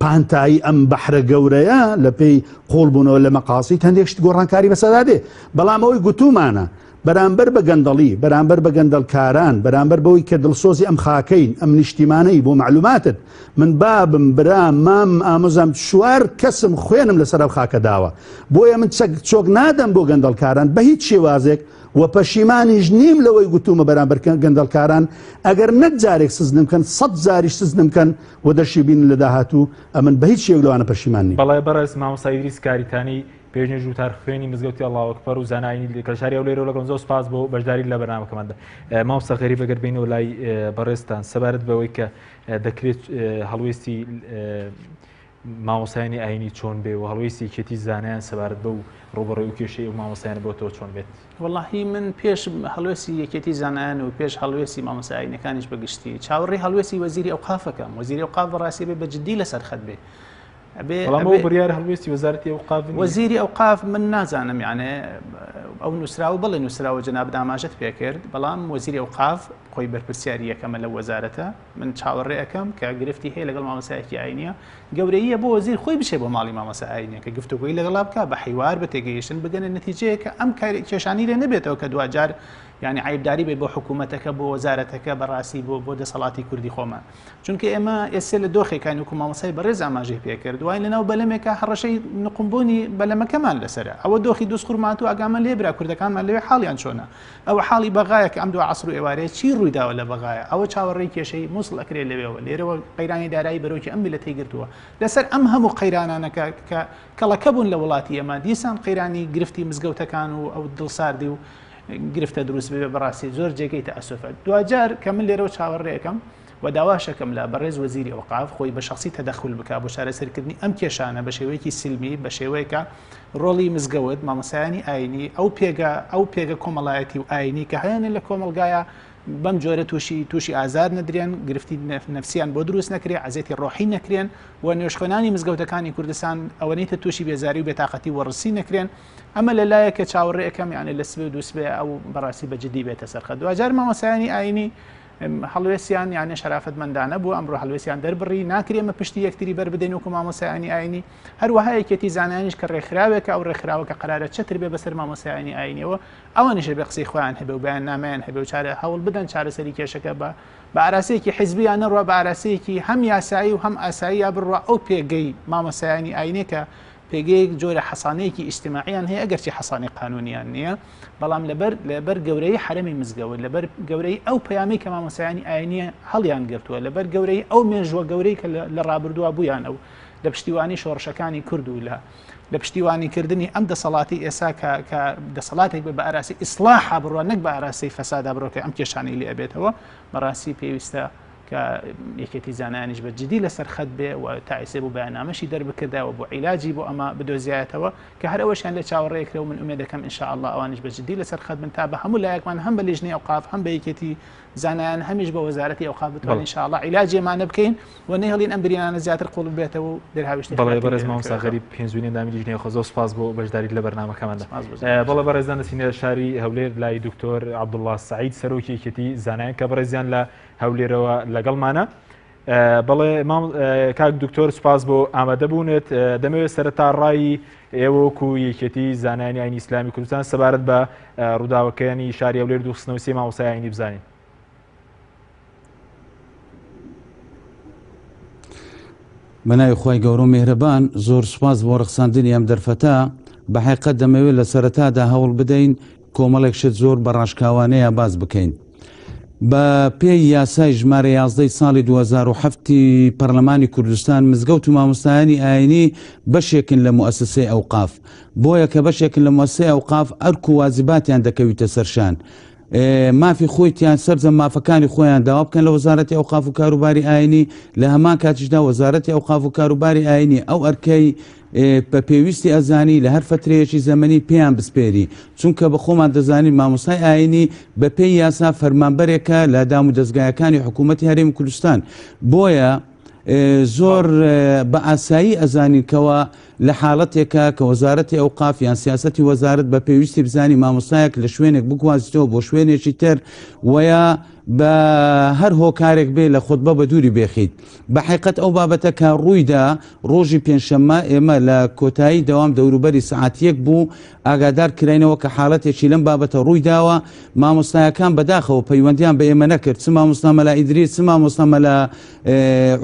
پانتایی ئەم بەحرە گەورەیە لە پێی قۆڵبوونەوە لە مەقاسید هەندێک شت گۆڕانکاری بەسەدا دێ بەڵام ئەوەی گوتومانە بەرامبەر بە گەندەڵی بەرامبەر بە گەندەڵکاران بەرامبەر بەوەی کە دڵسۆزی ئەم خاکەین ئەم نیشتیمانەی بۆ معلوماتت من بابم برام مام ئامۆزام چوار کەسم خوێنم لەسەر ئەو خاکە داوە بۆیە من چۆک نادەم بۆ گەندەڵکاران بە هیچ شێوازێک و پەشیمانیش نیم لەوەی گوتومە بەرامبەر گەندەڵکاران ئەگەر نەک جارێک سزنم بکەن 100 جاریش سزنم بکەن و دەشی بین لە داهاتوو ئەمن بە هیچ شێوەیەک لەوانە پەشیمان نیم. بەڵێ بەڕێز مامۆستا ئیدریس کاریتانی پێشنێژ و تارخوێنی مزگەوتی ئەڵڵاهو ئەکبەر و زانایانی کەشاری ئەولێرە لەگەڵ زۆر سپاس بۆ بەشداری لە بەرنامەکەماندا. مامۆستا غەریب ئەگەر بینەوە لای بەڕێزتان سەبارەت بەوەی کە دەکرێت هەڵوێستی مامۆستایانی ئاینی چۆن بێ و هەڵوێستی یەکێتی زانایان سەبارەت بە و ڕوبەڕۆی و کێشەی و مامۆستایانە بۆ تۆ چۆن بێت؟ وەڵاهی من پێش هەڵوێستی یەکێتی زانایان و پێش هەڵوێستی مامۆستای ئاینەکانیش بەگشتی چاوەڕێی هەڵوێستی وەزیری ئەوقافەکەم وەزیری ئەوقاف بەڕاستی بێ بە جددی لەسەر خەت بێ بەڵام بڕیار هەڵوێستی وەزارەتی ئەوقاف وەزیری ئەوقاف من نازانم یانێ ئەو نووسراوە بڵێ نووسراوە جەناب داماژەت پێ کرد بەڵام وەزیری ئەوقاف خۆی بەرپرسیاری یەکەمە لە وەزارەتە من چاوەڕێ ئەەکەم کە گرفتی هەیە لەگەڵ مامۆستایەکی ئاینیە گەورەیە بۆ وەزیر خۆی بچێ بۆ ماڵی مامۆستا ئاینیە کە گفتوگوی لەگەڵا بکە بە حیوار بە تێگەیشتن بگەنە نەتیجەیە کە ئەم کێشانی لێ نەبێتەوە کە دوجار یعنی عیبداری بێ بۆ حکوومەتەکە بۆ وەزارەتەکە بەڕاستی بۆ دەسەڵاتی کوردی خۆمان چونکە ئێمە ئێستا لە دۆخێکانی وکو مامۆستای بەڕێز ئاماژەی پێ کرد دوای لەناو بەلەمێکە هەڕەشەی نقمبوونی بەلەمەکەمان لەسرە ئەوە دۆخی دووسخورمات و ئاگامان لێبرا کوردەکانمان لەوێ حاڵیان چۆنە ئەوە حاڵی بەغایە کە ئەم دو عەسر و ئێوارەیە چی ڕوویداوە لە بەغایە ئەوە چاوەڕێی کێشەی مووسڵ ئەکرێت لەوێەوە لێرەوە قەیرانی دارایی بەرەوکی ئەم میلەتەی گرتووە لەسەر ئەم هەموو قەیرانانەکە کە کەڵەکە بوون لە وڵاتی ئێمە دیسان قەیرانی گرفتی مزگەوتەکان و ئەو دڵساردی و گرفتە دروست بێ بەڕاستی زۆر جێگەی تەئەسوفە دوجار کە من لێرەوە چاوەڕێەکەم و داواشەکەم لە بەڕێز وەزیری ئەوقاف خۆی بە شخصی تەدەخل بکە بۆ چارەسەرکردنی ئەم کێشانە بە شێوەیەکی سلمی بە شێوەیەکە ڕۆڵی مزگەوت مامۆستایانی ئاینی ئەو پێگە کۆمەڵایەتی و ئاینی کە هەیەنە لە کۆمەلگایە بەم جۆرە تووشی ئازار نەدرێن گرفتی نەفسیان بۆ دروست نەکرێ عەزێتی ڕۆحی نەکرێن و نوێژخۆنانی مزگەوتەکانی کوردستان ئەوەنەی تە تووشی بێزاری و بێتاقەتی وەڕسی نەکرێن ئەمە لەلایەکە چاوەڕێەکەم یانە لە سبێ و دووسبێ ئەو بەڕاستی بە جددی بێتە سەرخە دوجار مامۆستایانی ئاینی هەڵوێستیان یانە شەرافەتمەندانە بوو ئەمڕۆ هەڵوێستیان دەربڕی ناکرێ ئێمە پشتی یەکتری بەر بدەین وەکو مامۆسایانی ئاینی هەروەها یەکێتی زانانیش کە ڕێکخراوێکە ئەو ڕێکخراوەکە قەرارە چەتر بێ بەسەر مامۆسایانی ئاینیەوە ئەوانیش بێ قسەی خۆیان هەبێ و بەیان نامیان هەبێ و چارە هەوڵ بدەن چارەسەری کێشەکە بە ئاراسەیەکی حیزبیان نەڕوا بە ئاراسەیەکی هەم یاسایی و هەم ئاسایی یا بڕوا ئەو پێگەی مامۆسایانی ئاینێکە پێگەیەک جۆرە حەسانەیەکی ئیجتیماعیان هەیە ئەگەرچی حەسانی قانونیان نییە بەڵام لەبەر گەورەی حرەمی مزگەوت لەبەر گەورەی ئەو پەیامی کە مامۆسایانی ئاینیە هەڵیان گرتووە لەبەر گەورەی ئەو مێژوە گەورەی کە لە ڕابردووە بوویان ئەو لە پشتیوانی شۆڕشەکانی کورد و لە پشتیوانیکردنی ئەم دەسەڵاتی ئێسا کە دەسەڵاتێک بە ئاراسی ئیسلاح بڕوە نەک بە ئاراسی فەسادا بڕۆکە ئەم کێشانەی لێ ئەبێتەوە بەڕاستی پێویستە کە یەکێتی زانانیش بە جدی لەسەر خەت بێ و تایسێ بوو بەیانامەشی دەربکردەوە بۆ عیلاجی بۆ ئەمە بدۆزیایەتەوە کە هەر ئەوەشیان لە چاوەڕێکرە و من ئومێد دەکەم ئینشاءالله ئەوانش بە جدی لەسەر خەت بن تا بە هەموو لایەکمان هەم بە لیژنەی ئەوقاف هەم بە یەکێتی زانایان هەمیش بە وەزارەتی ئەوقاف بتوانین ئینشاءالله عیلاجیمان بکەین و نەهێڵین ئەم بریانە زیاتر قوڵ بێتەوە و دەرهاویشتی بەڵێ بەڕێز مامۆستا غەریب پێنجوینە دامی لیژنەی خۆ زۆر سپاس بۆ بەشداریت لە بەرنامەکەماندا بەڵێ بەڕێزان دەچینە شاری هەولێر لای دکتۆر عەبدوڵڵا سەعید سەرۆکی یەکێتی زانایان کە بەڕێزیان لە هەولێرەوە لەگەڵمانە بەڵێ کاک دکتۆر سپاس بۆ ئامادە بوونێت دەمەوێت سەرەتا ڕایی ئێوەکو یەکێتی زانانی ئاینی ئیسلامی کوردستان سەبارەت بە ڕووداوەکانی شاری هەولێر دووخستنەوەی سێ مامۆستای ئاینی بزانین. بەناوی خۆی گەورە و میهرەبان زۆر سوپاس بۆ ڕخساندنی ئەم دەرفەتە بە حقیقەت دەمەوێت لە سەرەتادا هەوڵ بدەین کۆمەڵێک شت زۆر بە ڕاشکاوانەیە باز بکەین. بە پێی یاسای ژمارە 11 ساڵی 2007 پەرلەمانی کوردستان مزگەوت و مامۆستایانی ئاینی بەشێکن لە موسسەی ئەوقاف بۆیە کە بەشێکن لە موسسەی ئەوقاف ئەرک و واجباتیان دەکەویتە سەرشان مافی خۆیان سەرجەم مافەکانی خۆیان داوا بکەن لە وەزارەتی ئەوقاف و کاروباری ئاینی لە هەمان کاتیشدا وەزارەتی ئەوقاف و کاروباری ئاینی ئەو ئەرکەی بە پێویستی ئەزانی لە هەر فترەیەکی زەمەنی پێیان بسپێری چونکە بە خۆمان دەزانین مامۆستای ئاینی بە پێی یاسا فەرمانبەرێکە لە دام و دەستگایەکانی حکوومەتی هەرێمی کوردستان بۆیە زۆر بە ئاسایی ئەزانینکەوە لە حاڵەتێکە کە وەزارەتی ئەوقاف یان سیاسەتی وەزارەت بە پێویستی بزانی مامۆستایەک لە شوێنێک بگوازیتەوە بۆ شوێنێکی تر وەیە بە هەر هۆکارێک بێ لە خودبە بە دووری بێخیت بە حقیقەت ئەو بابەتە کە ڕوویدا ڕۆژی پێنجشەممە ئێمە لە کۆتایی دەوام دەوروبەری سعاتیەک بوو ئاگادار کراینەوە کە حاڵەتێکی لەم بابەتە ڕوویداوە مامۆستایەکان بەداخەوە پەیوەندیان بە ئێمە نەکرد چ مامۆستا مەلا ئیدریس چ مامۆستا مەلا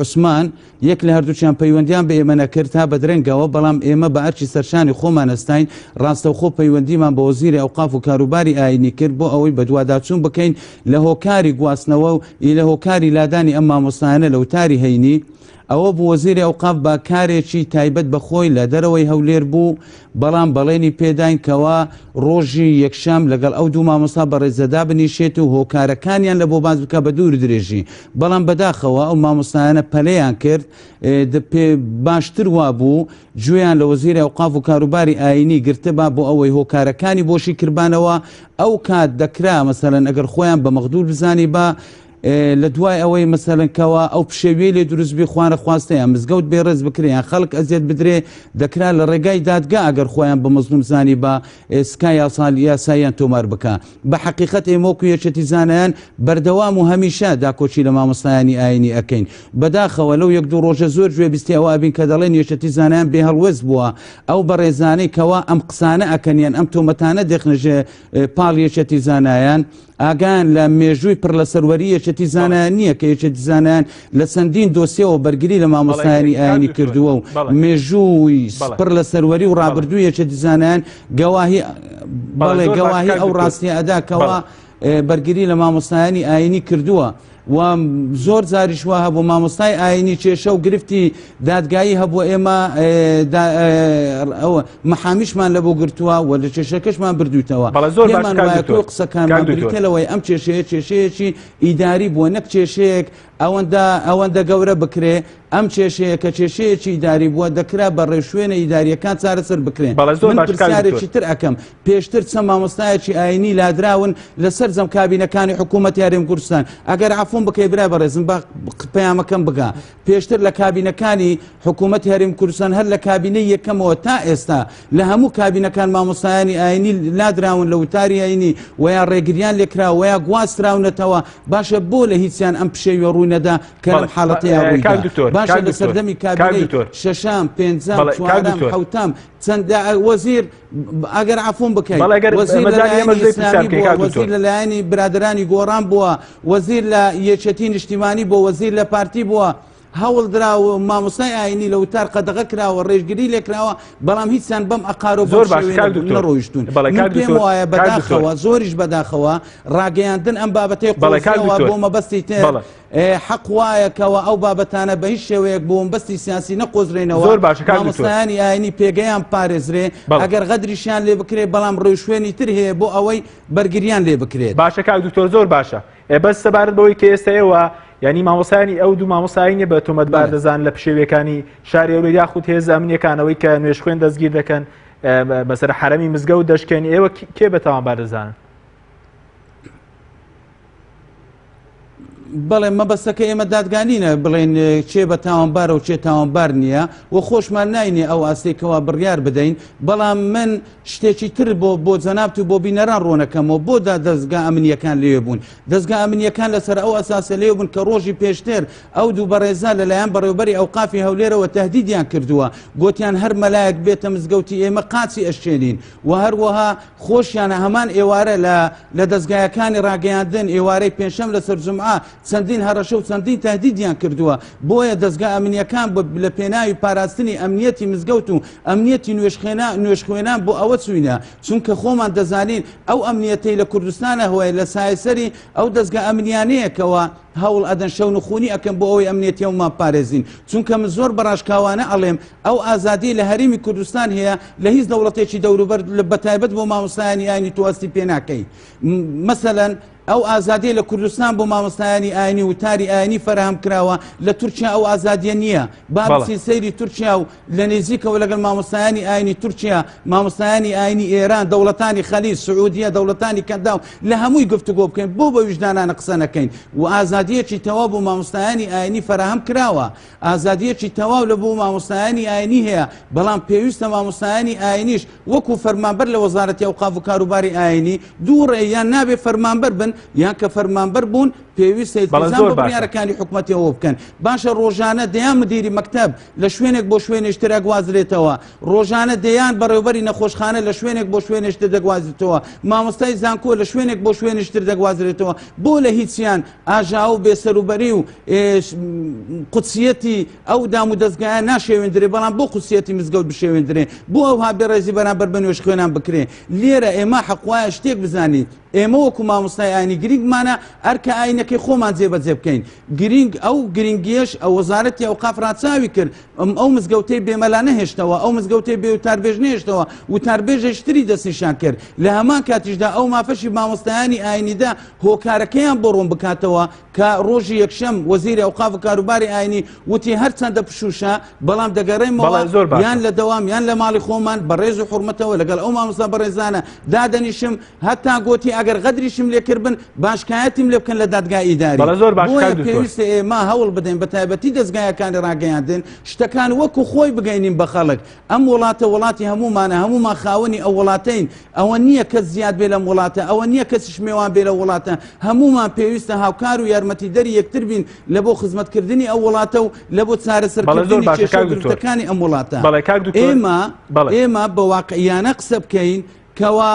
عوسمان یەک لە هەردووچیان پەیوەندیان بە ئێمە نەکرد تا بە درەنگەوە بەڵام ئێمە بە ئەرچی سەرشانی خۆمان ئەستاین ڕاستەوخۆ پەیوەندیمان بە وەزیری ئەوقاف و کاروباری ئاینی کرد بۆ ئەوەی بە دوواداچوون بکەین لە هۆکاری گواستنەوە و لە هۆکاری لادانی ئەم مامۆستایانە لە وتاری هەینی ئەوە بوو وەزیری ئەوقاف با کارێکی تایبەت بەخۆی لە دەرەوەی هەولێر بوو بەڵام بەڵێنی پێداین کەوا ڕۆژی یەکشەم لەگەڵ ئەو دوو مامۆستا بەڕێزەدا بنیشێت و هۆکارەکانیان لە بۆ باز بکە بە دوور درێژی بەڵام بەداخەوە ئەو مامۆستایانە پەلەیان کرد باشتر وا بوو گوێیان لە وەزیری ئەوقاف و کاروباری ئاینی گرتبا بۆ ئەوەی هۆکارەکانی بۆشی کردبانەوە ئەو کات دەکرا مەسەلەن ئەگەر خۆیان بە مەغدور بزانی بە لە دوای ئەوەی مەسەلەنکەوە ئەو پشێویە لێ دروستبی خوانە خواستەیان مزگەوت بێڕێز بکریان خەڵک ئەزیێت بدرێ دەکرا لە ڕێگای دادگا ئەگەر خۆیان بە مەزلوم زانی بە ئێسکای یاساییان تۆمار بکە بە حەقیقەت ئێمەوەکو یەکێتی زانایان بەردەوام و هەمیشە داکۆچی لە مامۆستایانی ئاینی ئەکەین بەداخەوە لەو یەک دوو ڕۆژە زۆر گوێ بیستی ئەوە ئەبین کە دەڵێن یەکێتی زانایان بێ هەڵوێز بووە ئەو بەڕێزانەی کەوا ئەم قسانە ئەکەنیان ئەم تۆمەتانە دێخنەژێ پاڵ یەکێتی زانایان ئاگان لە مێژووی پڕ لە سەروەری یەکێتی زانایان نییە کە یەکێتی زانایان لە چەندین دۆسیەوە بەرگری لە مامۆستایانی ئاینی کردووە و مێژووی پڕ لە سەروەری و ڕابردوو یەکێتی زانایان گەواهی ئەو ڕاستی ئەداکەوە بەرگری لە مامۆستایانی ئاینی کردووە و زۆر زاریش وا هەبوو مامۆستای ئاینی کێشە و گرفتی دادگایی هەبوو ئێمە ئەوە مەحامیشمان لە بۆ گرتووە و لە کێشەکەشمان بردوویتەوە پێمان وایە تۆ قسەکانمان بریتە لەوەی ئەم کێشەیەکی ئیداری بووە نەک کێشەیەک ئەوەندە گەورە بکرێ ئەم کێشەیە کە کێشەیەکی ئیداری بووە دەکرا بە ڕێشوێنە ئیداریەکان چارەسەر بکرێن من پرسیارێکی تر ئەەکەم پێشتر چەند مامۆستایەکی ئاینی لادراون لەسەر جەم کابینەکانی حکوومەتی هەرێمی کوردستان ئەگەر عفۆم بکەی برای بەڕێزم بە پەیامەکەم بگا پێشتر لە کابینەکانی حکوومەتی هەرێمی کوردستان هەر لە کابینەی یەکەمەوە تا ئێستا لە هەموو کابینەکان مامۆستایانی ئاینی لادراون لە وتاری ئاینی ویان ڕێگریان لێکرا ویا گواستراونەتەوە باشە بۆ لە هیچیان ئەم پشەوی ڕووینەدا کە لەم حاڵەتەیە ڕوویدا باشە لە سەردەمی کابینەی شەشام پێنجام چوارام حوتام چەند وەزیر ئەگەر عفۆم بکەیت وەزیر لەلایەنی برادرانی گۆڕان بووە وەزیر لە یەکێتی نیشتیمانی بۆ وەزیر لە پارتی بووە هەوڵ دراوە مامۆستای ئاینی لە وتار قەدەغە کراوە ڕێژگری لێکراوە بەڵام هیچیان بەم ئەقارۆ نەڕۆیشتون پێم وایە بەداخەوە زۆریش بەداخەوە ڕاگەیاندن ئەم بابەتەی قوڵەوە بۆ مەبەستی تێ حەق وایەکەوە ئەو بابەتانە بە هیچ شێوەیەک بۆ مەبەستی سیاسی نەقۆزرێنەوە مامۆستایانی ئاینی پێگەیان پارێزرێ ئەگەر غەدریشیان لێ بکرێت بەڵام ڕێوشوێنی تر هەیە بۆ ئەوەی بەرگریان لێ بکرێت باشە کاک دکتۆر زۆر باشە بەس سەبارەت بەوەی کە ئێستا ئێوە ینی مامۆسایانی ئەو دوو مامۆسایینە بە تۆمەتبار دەزان لە پشێوەکانی شاری ئەوروپا یاخود هێز ئەمنیەکانەوەی کە نوێژ خوێن دەستگیر دەکەن بەسەر حرەمی مزگەوت دەشکێنی ئێوە کێ بەتاوانبار دەزانن؟ بەڵێ مەبەستەکە ئێمە دادگانینە بڵێن چێ بە تاوانبارە و چێ تاوانبار نییە و خۆشمان ناینێ ئەو ئاستێکەوە بڕیار بدەین بەڵام من شتێکی تر بۆ جەنابت و بۆ بینەران ڕۆنەکەمەوە بۆدا دەستگا ئەمنیەکان لێ بوون دەستگا ئەمنیەکان لەسەر ئەو ئەساسە لێ بوون کە ڕۆژی پێشتر ئەو دوو بەڕێزا لەلایەن بەڕێوەبەری ئەوقافی هەولێرەوە تەهدیدیان کردووە گوتیان هەر مەلایەک بێتە مزگەوتی ئێمە قاچی ئەشێنین و هەروەها خۆشیانە هەمان ئێوارە لە دەستگایەکانی ڕاگەیاندن ئێوارەی پێنجشەم لەسەر جومعە چەندین هەڕەشە و چەندین تهدیدیان کردووە بۆیە دەستگا ئەمنیەکان لە پێناوی پاراستنی ئەمنیەتی مزگەوت و ئەمنیەتی نوێژخوێنان بۆ ئەوە چوینە چونکە خۆمان دەزانین ئەو ئەمنیەتەی لە کوردستانە هۆیە لە سایسەری ئەو دەستگا ئەمنیانەیەکەوە هەوڵ ئەدەن شەون و خونی ئەەکەم بۆ ئەوەی ئەمنیەتیەوەمان پارێزین چونکە من زۆر بەڕاشکاوانە ئەڵێم ئەو ئازادی لە هەرێمی کوردستان هەیە لە هیچ دەوڵەتێکی دەوروبەر بەتایبەت بۆ مامۆستایانی ئاینی تواستی پێ ناکەی مەسەلەن ئەو ئازادی لە کوردستان بۆ مامۆستایانی ئاینی وتاری ئاینی فەرهەم کراوە لە تورکیا ئەو ئازادیە نییە بابچین سەیری تورکیا و لە نێزیکەوە لەگەڵ مامۆستایانی ئاینی تورکیا مامۆستایانی ئاینی ئێران دەوڵەتانی خەلیج سعودیە دەوڵەتانی کەندا و لە هەمووی گفتوگۆ بکەین بۆ بە ویژدانانە قسە نەکەین و ئازادیەکی تەواو بۆ مامۆستایانی ئاینی فەرهەم کراوە ئازادیەکی تەواو لە بۆ مامۆستایانی ئاینی هەیە بەڵام پێویستە مامۆستایانی ئاینیش وەکو فەرمانبەر لە وەزارەتی ئەوقاف و کاروباری ئاینی دوو ڕێیان نابێ فەرمانبەر بن یان کە فەرمانبەر بوون پێویستە ئیلتیزام بە بڕیارەکانی حکوومەتیەوە بکەن باشە ڕۆژانە دەیان مدیری مەکتەب لە شوێنێک بۆ شوێنێشتر ئەگوازرێتەوە ڕۆژانە دەیان بەڕێوەبەری نەخۆشخانە لە شوێنێک بۆ شوێنێشتر دەگوازێتەوە مامۆستای زانکۆ لە شوێنێک بۆ شوێنێشتر دەگوازرێتەوە بۆ لە هیچیان ئاژاو و بێسەروبەری و قوتسیەتی ئەو دام و دەستگایە ناشێوێندرێ بەڵام بۆ قوتسیەتی مزگەوت بشێوێندرێ بۆ ئەو هابێڕێزی بەرامبەر بە نوێژ خوێنان بکرێ لێرە ئێمە حەقوایە شتێک بزانین ئێمە وەکو مامۆستای ئاینی گرنگمانە ئەرکە ئاینەکەی خۆمان جێبەجێ بکەین گرنگ ئەو گرنگیەش ئەو وەزارەتی ئەوقاف ڕاچاوی کرد ئەو مزگەوتەی بێمەلا نەهێشتەوە ئەو مزگەوتەی بێ وتاربێژ نهێشتەوە وتاربێژێ شتری دەستنیشان کرد لە هەمان کاتیشدا ئەو مافەشی مامۆستایانی ئاینیدا هۆکارەکەیان بۆ ڕوون بکاتەوە کە ڕۆژی یەکشەم وەزیری ئەوقاف و کاروباری ئاینی وتی هەرچەندە پشوشە بەڵام دەگەڕێمەوە یان لە دەوام یان لە ماڵی خۆمان بەڕێز و حورمەتەوە لەگەڵ ئەو مامۆستا بەڕێزانە دادەنیشم هەتا گوتی ئەگەر غەدریشم لێکردبن باشکایەتیم لێ بکەن لە دادگای ئیداری بۆیە پێویستە ئێمە هەوڵ بدەین بە تایبەتی دەستگایەکانی ڕاگەیاندن شتەکان وەکو خۆی بگەینین بە خەڵک ئەم وڵاتە وڵاتی هەمومانە هەمومان خاوەنی ئەو وڵاتین ئەوە نییە کەس زیاد بێ لەم وڵاتە ئەوە نییە کەسیش میێوان بێ لە وڵاتە هەمومان پێویستە هاوکار و یارمەتیدەری یەکتر بین لە بۆ خزمەتکردنی ئەو وڵاتە و لە بۆ چارەسەرکردنی کێشەگرفتەکانی ئەم وڵاتە ئێمە بە واقعیانە قسە بکەین کەوا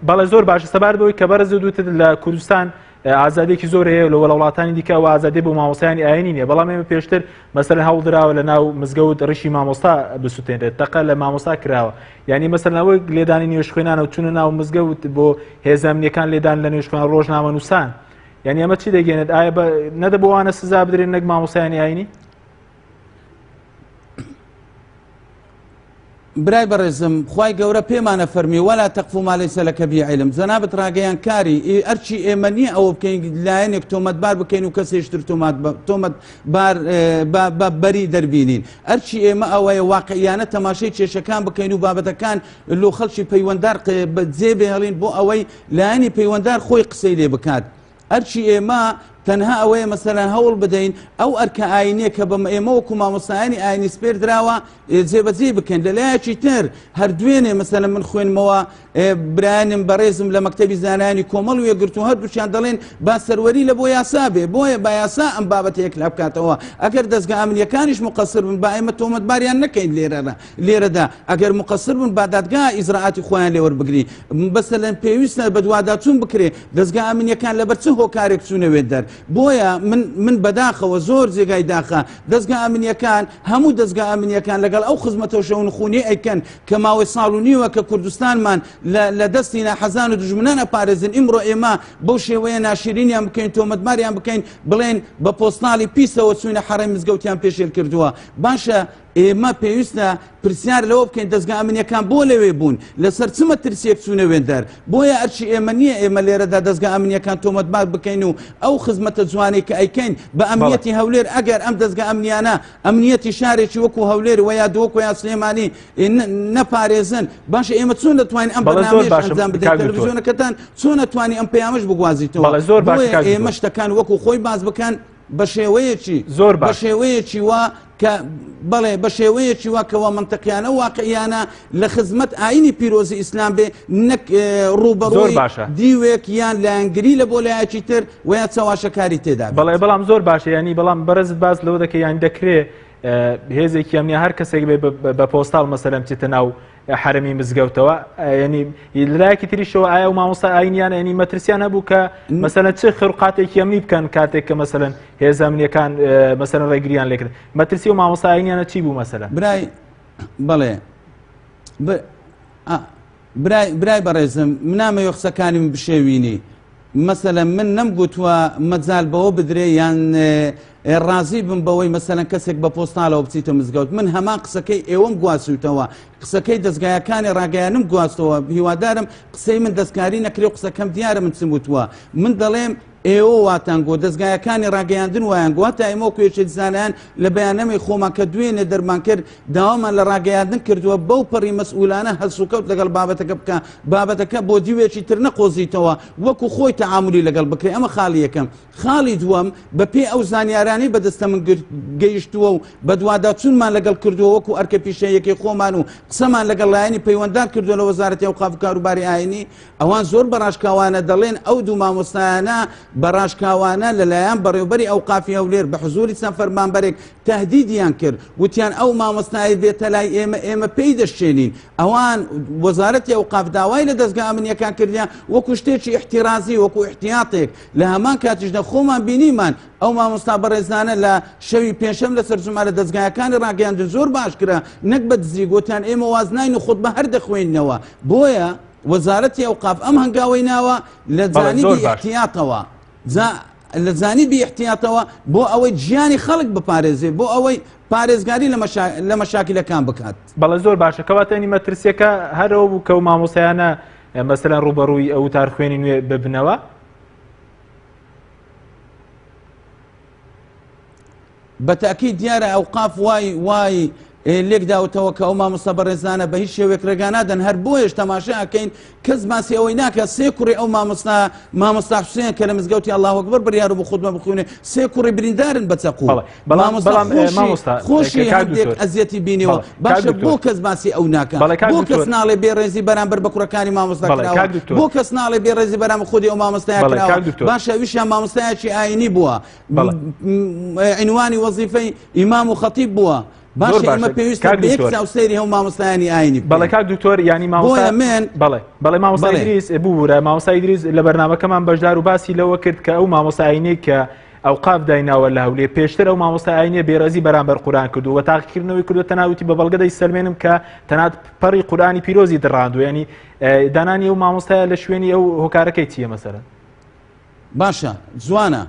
بەڵێ زۆر باشە سەبارەت بەوەی کە بەرز دوتر لە کوردستان ئازادێکی زۆر هەیە لە وڵاتانی دیکە و ئازادی بۆ مامۆستایانی ئاینی نیە بەڵام ئێمە پێشتر مەسەرەن هەوڵ دراوە لە ناو مزگەوت ڕشی مامۆستا بسووتێنرێت تەقە لە مامۆستا کراوە یعنی مەسەرەوەی لێدانی نوێژخوێنانە و چونە ناو مزگەوت بۆ هێز ئەمنیەکان لێدان لە نوێژخوێن ڕۆژنامە نووسان یعنی ئەمە چی دەگەێنێت ئایا نەدەبووانە سزا بدرێن نەک مامۆستایانی ئاینی برای بەڕێزم خی گەورە پێمانە فەرمی وەلا تەقف ما لەیسە لەکە بیعیلم جەنابەت ڕاگەیان کاری ئەرچی ئێمە نییە ئەوە بکەین لایەنێک تۆمەتبار بکەین و کەسێشتر تۆمەتبار بەری دەربینین ئەرچی ئێمە ئەوەیە واقعیانە تەماشای کێشەکان بکەین و بابەتەکان لۆ خەڵکی پەیوەنددار جێ بهێڵین بۆ ئەوەی لایەنی پەیوەنددار خۆی قسەی لێ بکات ئەرچی ئێمە تەنها ئەوەیە مەسەلەن هەوڵ بدەین ئەو ئەرکە ئاینەیە کە بە ئێمە وەکو مامۆستایانی ئاینی سپێر دراوە جێبەجێ بکەین لەلایەکی تر هەر دوێنێ مەسەلەن من خوێنمەوە برایانم بەڕێزم لە مەکتەبی زانانی کۆمەڵ وێگرتو هەردووچیان دەڵێن با سەروەری لە بۆ یاسا بێ بۆیە با یاسا ئەم بابەتەیەک لە بکاتەوە ئەگەر دەستگا ئەمنیەکانیش مقەسر بن با ئێمە تۆمەتباریان نەکەین لێرەدا ئەگەر مقەسر بن با دادگا ئیزراعاتی خۆیان لێوەربگری مەسەلەن پێویستە بە دوواداچوون بکرێ دەستگا ئەمنیەکان لەبەر چ هۆکارێک چوونەوێت دەر بۆیە من بەداخەوە زۆر جێگای داخە دەستگا ئەمنیەکان هەموو دەستگا ئەمنیەکان لەگەڵ ئەو خزمەتەوە شەون خونی ئەیکەن کە ماوەی ساڵ و نیوە کە کوردستانمان لە دەستی ناحەزان و دژمنان ئەپارێزن ئیمڕۆ ئێمە بەو شێوەیە ناشرینیان بکەین تۆمەتباریان بکەین بڵێن بە پۆستاڵی پیسەوە چوونە حەڕەی مزگەوتیان پێشێل کردووە باشە ئێمە پێویستە پرسیار لەوە بکەین دەستگا ئەمنیەکان بۆ لەوێ بوون لەسەر چمە ترسێک چوونەوێ دەر بۆیە ئەرچی ئێمە نییە ئێمە لێرەدا دەستگا ئەمنیەکان تۆمەتبار بکەین و ئەو خزمەتە جوانەی کە ئەیکەین بە ئەمنیەتی هەولێر ئەگەر ئەم دەستگا ئەمنیانە ئەمنیەتی شارێکی وەکو هەولێر وە یا دۆکۆ یا سلێمانی نەپارێزن باشە ئێمە چۆن دەتوانین ئەم بەنامەیەش ئەنجام بدەین تەلەڤیزیۆنەکەتان چۆن نەتوانین ئەم پەیامەش بگوازیتەوە بۆیە ئێمە شتەکان وەکو خۆی باز بکەن بە شێوەیەکی بە شێوەیەکی وا کە بەڵێ بە شێوەیەکی واکەوە منتەقیانە واقعیانە لە خزمەت ئاینی پیرۆزی ئیسلام بێ نەک ڕوبەڕۆی دیوێک یان لایەنگری لە بۆ لایەکی تر ویا چاواشەکاری تێدا بەڵام زۆر باشە ینی بەڵام بەرزت باز لەوە دەکە یان دەکرێت هێزێکی ئەمنیە هەر کەسێک بێ بە پۆستاڵ مەسەلەن بچێتە ناو حرەمی مزگەوتەوە ینی لایەکی تریشەوە ئایا و مامۆستا ئاینیان ینی مەترسیان هەبوو کە مەسەلەن چه خڕقاتێکی ئەمنی بکەن کاتێک کە مەسەلەن هێز ئەمنیەکان مەسەلەن ڕێگریان لێکرد مەترسی و مامۆستا ئاینیانە چی بوو مەسەلەن بەڵێ برای بەڕێزم منامەوە قسەکانی من بشێوینی مەسەلەن من نەمگوتووە مەجال بەوە بدرێ یان ڕازی بم بەوەی مەسەلەن کەسێک بە پۆستاڵەوە بچیتە مزگەوت من هەمان قسەکەی ئێوەم گواسووتەوە قسەکەی دەستگایەکانی ڕاگەیانم گواستەوە هیوادارم قسەی من دەستکاری نەکرێ و قسەکەم دیارە من چم وتووە من دەڵێم ئێوە واتانگۆ دەستگایەکانی ڕاگەیاندن وایان گواتە ئێمە کوێچێت زانیان لە بەیانەمەی خۆمان کە دوێنێ دەرمان کرد داوامان لە ڕاگەیاندن کردووە بەو پەڕی مەسئولانە هەسوکەوت لەگەڵ بابەتەکە بکە بابەتەکە بۆ دیوێکی تر نەقۆزیتەوە وەکو خۆی تەعاملی لەگەڵ بکرێ ئەمە خاڵی یەکەم خاڵی دووەم بە پێی ئەو زانیارانی بەدەستە من گەیشتووە و بە دوواداچوونمان لەگەڵ کردووە وەکو ئەرکە پیشەیەکی خۆمان و قسەمان لەگەڵ لایەنی پەیوەنددار کردووە لە وەزارەتی ئەوقاف و کاروباری ئاینی ئەوان زۆر بەڕاشکاوانە دەڵێن ئەو دوو مامۆستایانە بەڕاشکاوانە لەلایەن بەڕێوەبەری ئەوقافی هەولێر بە حزوری چەند فەرمانبەرێک تەهدیدیان کرد وتیان ئەو مامۆستای بێتە لای ئێمە پێی دەشێنین ئەوان وەزارەتی ئەوقاف داوای لە دەستگا ئەمنیەکان کردیان وەکو شتێکی احتیرازی وەکو احتیاطێک لە هەمان کاتیشدا خۆمان بینیمان ئەو مامۆستا بەڕێزانە لە شەوی پێنجشەم لە سەرجەمارە دەستگایەکانی ڕاگەیاندن زۆر باشکرا نەک بە دزی گوتیان ئێمە وازناین و خودبە هەر دەخوێنینەوە بۆیە وەزارەتی ئەوقاف ئەم هەنگاوەی ناوە لە جانیبی احتیاطەوە لە جانیبی احتیاطەوە بۆ ئەوەی گیانی خەڵک بپارێزێ بۆ ئەوەی پارێزگاری لە مەشاکلەکان بکات بەڵێ زۆر باشە کەواتەنی مەترسیەکە هەرەوە بوو کە و مامۆسایانە مەسەلەن ڕوبەڕووی ئەو تارخوێنی نوێ ببنەوە بەتاکید دیارە ئەوقاف وای لێک داوتەوە کە ئەو مامۆستا بەڕێزانە بە هیچ شێوێک ڕێگانادەن هەر بۆیش تەماشا ئەکەین کەس ماسی ئەوەی ناکە سێ کوڕی ئەو مامۆستا حوسێن کە لە مزگەوتی الله ئەکبەر بڕیار بۆ خودمە بخوێنێ سێ کوڕی بریندارن بە چەقوو خۆشی هەندێک ئەزیەتی بینیەوە باشە بۆ کەس ماسی ئەو ناکە بۆ کەس ناڵێ بێڕێزی بەرامبەر بە کوڕەکانی مامۆستا کراوە بۆ کەس ناڵێ بێڕێزی بەرامبەر خودی ئەو مامۆستای کراوە باشە ویشیان مامۆستایەکی ئاینی بووە عنوانی وەزیفەی ئیمام و خەتیب بووە باشە ئێمە پێویستە بە یەک چاوسەیری هەموو مامۆستایانی ئاینی بەڵێ کاک دکتۆر ینی مامۆستا من بەڵێ مامۆستا ئیدریس بوورە مامۆستا ئیدریس لە بەرنامەکەمان بەشدار و باسی لەوە کرد کە ئەو مامۆستا ئاینی کە ئەوقاف دایناوە لە هەولێر پێشتر ئەو مامۆستا ئاینیە بێڕێزی بەرامبەر قورئان کردو و تاقیکردنەوەی کردو تەناوتی بە بەڵگەدەی سەلمێنم کە تەنات پەڕی قورئانی پیرۆزی دڕاندووە ینی دانانی ئەو مامۆستایە لە شوێنی ئەو هۆکارەکەی چییە مەسەلەن باشە جوانە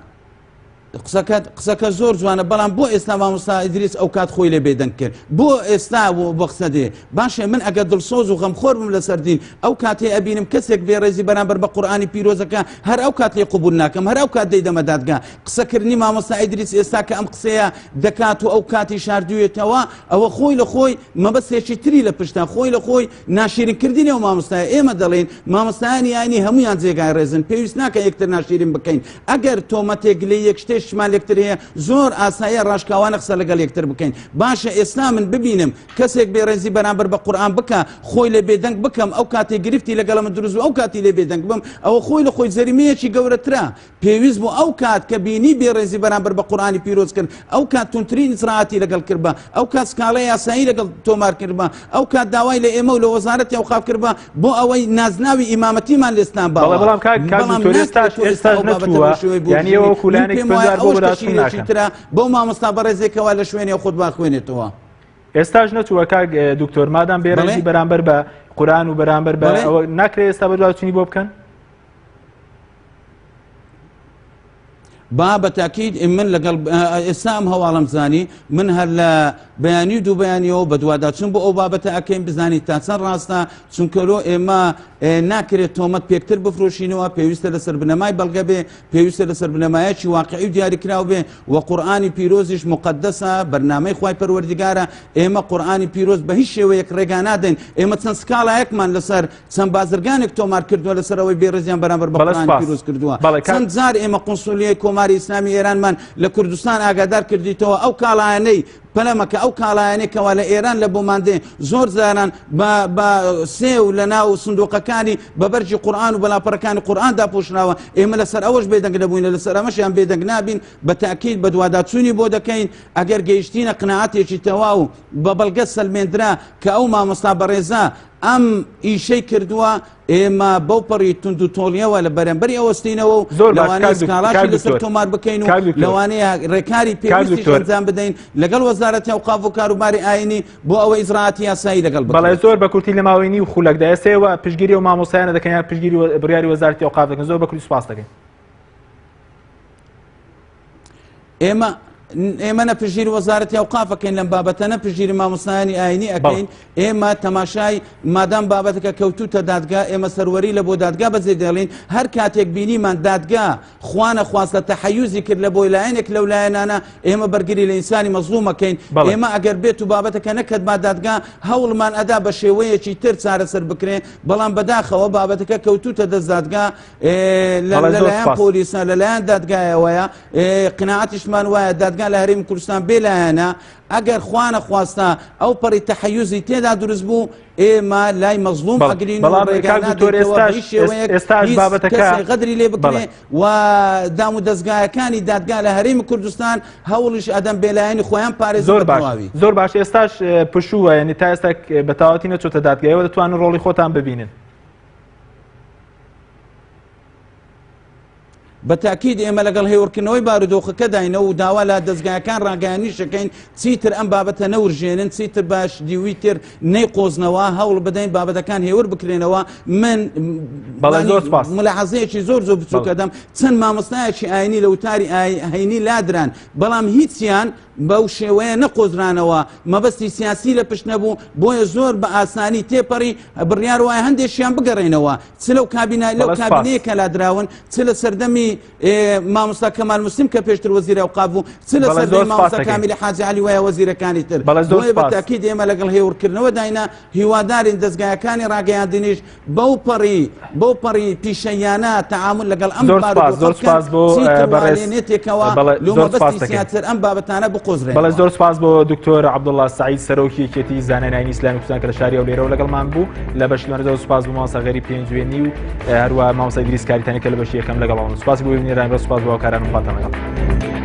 قسەکە زۆر جوانە بەڵام بۆ ئێستا مامۆستا ئیدریس ئەو کات خۆی لێ بێدەنگ کرد بۆ ئێستا بۆ قسە دێ باشێ من ئەگەر دڵسۆز و غەمخۆر بم لەسەر دین ئەو کاتێ ئەبینم کەسێک بێڕێزی بەرامبەر بە قورئانی پیرۆزەکە هەر ئەو کات لێ قبول ناکەم هەر ئەو کات دەیدەمە دادگا قسەکردنی مامۆستا ئیدریس ئێستا کە ئەم قسەیە دەکات و ئەو کاتی شاردوویێتەوە ئەوە خۆی لە خۆی مەبەستێکی تری لە پشتە خۆی لە خۆی ناشیرینکردنی و مامۆستای ئێمە دەڵێن مامۆستایانی یانی هەمویان جێگای ڕێزن پێویست ناکە یەکتر ناشیرین بکەین ئەگەر تۆمەتێک لێ یەک شتێک شمان لێکتر هەیە زۆر ئاساییە ڕاشکاوانە قسە لەگەڵ یەکتر بکەین باشە ئێستا من ببینم کەسێک بێڕێزی بەرامبەر بە قورئان بکە خۆی لێ بێدەنگ بکەم ئەو کاتێ گرفتی لەگەڵ من دروست و ئەو کاتی لێ بێدەنگ بم ئەوە خۆی لە خۆی جەریمەیەکی گەورەترە پێویست بوو ئەو کات کە بینی بێڕێزی بەرامبەر بە قورئانی پیرۆز کرد ئەو کات تونترین ئیجراعاتی لەگەڵ کرد بە ئەو کات سکاڵای یاسایی لەگەڵ تۆمار کرد بە ئەو کات داوای لە ئێمە و لە وەزارەتی ئەوقاف کرد بە بۆ ئەوەی نازناوی ئیمامەتیمان لێستان باوە بەڵام ئێستاش نەچووە یعنی ئەوە کولانێک پەنجار بۆ بەداچوون ناکەن بۆ مامۆستا بەڕێزێکەوە لە شوێنی خۆت باخوێنێتەوە ئێستاش نەچووە کاک دکتۆر مادام بێڕێزی بەرامبەر بە قورئان و بەرامبەر بە ئەوە ناکرێت ئێستا بەدواچوونی بۆ بکەن با بەتاکید من لەگەڵ ئێستا ئەم هەواڵەم زانی من هەر لە بەیانی و دوو بەیانیەوە بە دوواداچون بۆ ئەو بابەتە ئەکەین بزانیت تا چەند ڕاستە چونکەرۆ ئێمە ناکرێت تۆمەت پێکتر بفرۆشینەوە پێویستە لەسەر بنەمای بەڵگە بێ پێویستە لەسەر بنەمایەکی واقعی و دیاریکراو بێ و قورئانی پیرۆزیش مقدسە بەرنامەی خوای پەروەردیگارە ئێمە قورئانی پیرۆز بە هیچ شێوەیەک ڕێگا نادەین ئێمە چەند سکاڵایەکمان لەسەر چەند بازرگانێک تۆمار کردووە لەسەر ئەوەی بێڕێزیان بەرامبەر بە قورئانی پیرۆز کردووە چەند جار ئێمە قونسولیەی کۆماری ئیسلامی ئێرانمان لە کوردستان ئاگادار کردیتەوە ئەو کاڵایانەی پەلەمەکە ئەو کاڵایانێکەوە لە ئێران لە بۆماندێ زۆر زاران بە سێو لە ناو سندوقەکانی بە بەرجی قورئان و بەلاپەڕەکانی قورئاندا پۆشراوە ئێمە لەسەر ئەوەش بێدەنگ نەبووین لەسەر ئەمەشیان بێدەنگ نابین بە تاکید بە دوواداچوونی بۆ دەکەین ئەگەر گەیشتینە قناعەتێکی تەواو بە بەڵگە سەلمێنرا کە ئەو مامۆستا بەڕێزە ئەم ئیشەی کردووە ئێمە بەو پەڕی تونند و تۆڵیەوە لە بەرەمبەری ئەوەستینەوە و لەوانەیە سکاڵاشی لەسەر تۆمار بکەین و لەوانەیە ڕێکاری پێویستیش ئەنجام بدەین لەگەڵ وەزارەتی ئەوقاف و کاروباری ئاینی بۆ ئەوە ئیجراعاتی یاسایی لەگەڵ بەڵێ زۆر بە کورتی لە ماوەی و خولەکدا ئێستەوە پشتگیری و مامۆستایانە دەکەن یان پشتگیری بڕیاری وەزارەتی ئەوقاف دەکەن زۆر بە کورتی سوپاس دەکەین ئێمە نەپژگیری وەزارەتی ئەوقافەکەین لەم بابەتە نەپژگیری مامۆستایانی ئاینی ئەکەین ئێمە تەماشای مادام بابەتەکە کەوتوتە دادگا ئێمە سەروەری لە بۆ دادگا بەجێ دێڵین هەر کاتێک بینیمان دادگا خوانە خواستە تەحەیوزی کرد لە بۆی لایەنێک لەو لایەنانە ئێمە بەرگری لە ئینسانی مەزلومەکەین ئێمە ئەگەر بێت و بابەتەکە نەکەت با دادگا هەوڵمان ئەدا بە شێوەیەکی تر چارەسەر بکرێ بەڵام بەداخەوە بابەتەکە کەوتوتە دەست دادگا لەلایەن پۆلیسە لەلایەن دادگایەوەیە قناعەتیشمان وایە دادگا لە هەرێمی کوردستان بێلایەنە ئەگەر خوانە خواستە ئەو پەڕی تەحەیوزی تێدا دروست بوو ئێمە لای مەزلوم ئەگرین و ئێستاش بابەتەکە غەدری لێ بکرێ و دام و دەستگایەکانی دادگا لە هەرێمی کوردستان هەوڵش ئەدەم بێلایەنی خۆیان پارێز زۆر باش ئێستاش پشووە یعنی تا ئێستا بەتاواتی نەچۆتە دادگایەوە دەتوانن ڕۆڵی خۆتان ببینن بەتاکید ئێمە لەگەڵ هێورکردنەوەی بارودۆخەکە داینەوە و داوا لە دەستگایەکان ڕاگەیانی شەکەین چیتر ئەم بابەتە نەورژێنن چیتر باش دیوی تر نەیقۆزنەوە هەوڵ بدەین بابەتەکان هێور بکرێنەوە من ملاحەزەیەکی زۆر بچووکەدەم چەند مامۆستایەکی ئاینی لە وتاری ئاینی لادران بەڵام هیچیان بەو شێوەیە نەقۆزرانەوە مەبەستی سیاسی لە پشت نەبوو بۆیە زۆر بە ئاسانی تێپەڕی بڕیار وایە هەندێکیان بگەڕێنەوە چ لەو کابینەیە کە لادراون چ لە سەردەمی مامۆستا کەمال موسلیم کە پێشتر وەزیرە ئەوقاف بوو چ لە سەردەمی مامۆستا کامیل حاجی عەلی وایە وەزیرەکانی تر بۆیە بەتاکید ئێمە لەگەڵ هێورکردنەوە داینا هیوادارین دەستگایەکانی ڕاگەیاندنیش بەو پەڕی پیشەیانە تەعامل لەگەڵ ئەم بارودۆخەکە لۆ مەبەستی سیاسەر ئەم بابەتانە بقۆزرێن بەڵێ زۆر سپاس بۆ دکتۆر عەبدوڵڵا سەعید سەرۆکی یەکێتی زانایانی ئاینی ئیسلامی کوردستان کە لە شاری ئەولێرەوە لەگەڵمان بوو لە بەشلوانە زۆر سپاس بۆ مامۆستا غەریب پێنجوێنی و هەروە مامۆستا ئیدریس کاریتانی کە لە بەشی یەکەم لەگەڵاون سپاس بۆ بینێران سپاس بۆ هاوکاران و خواتان لەگەڵ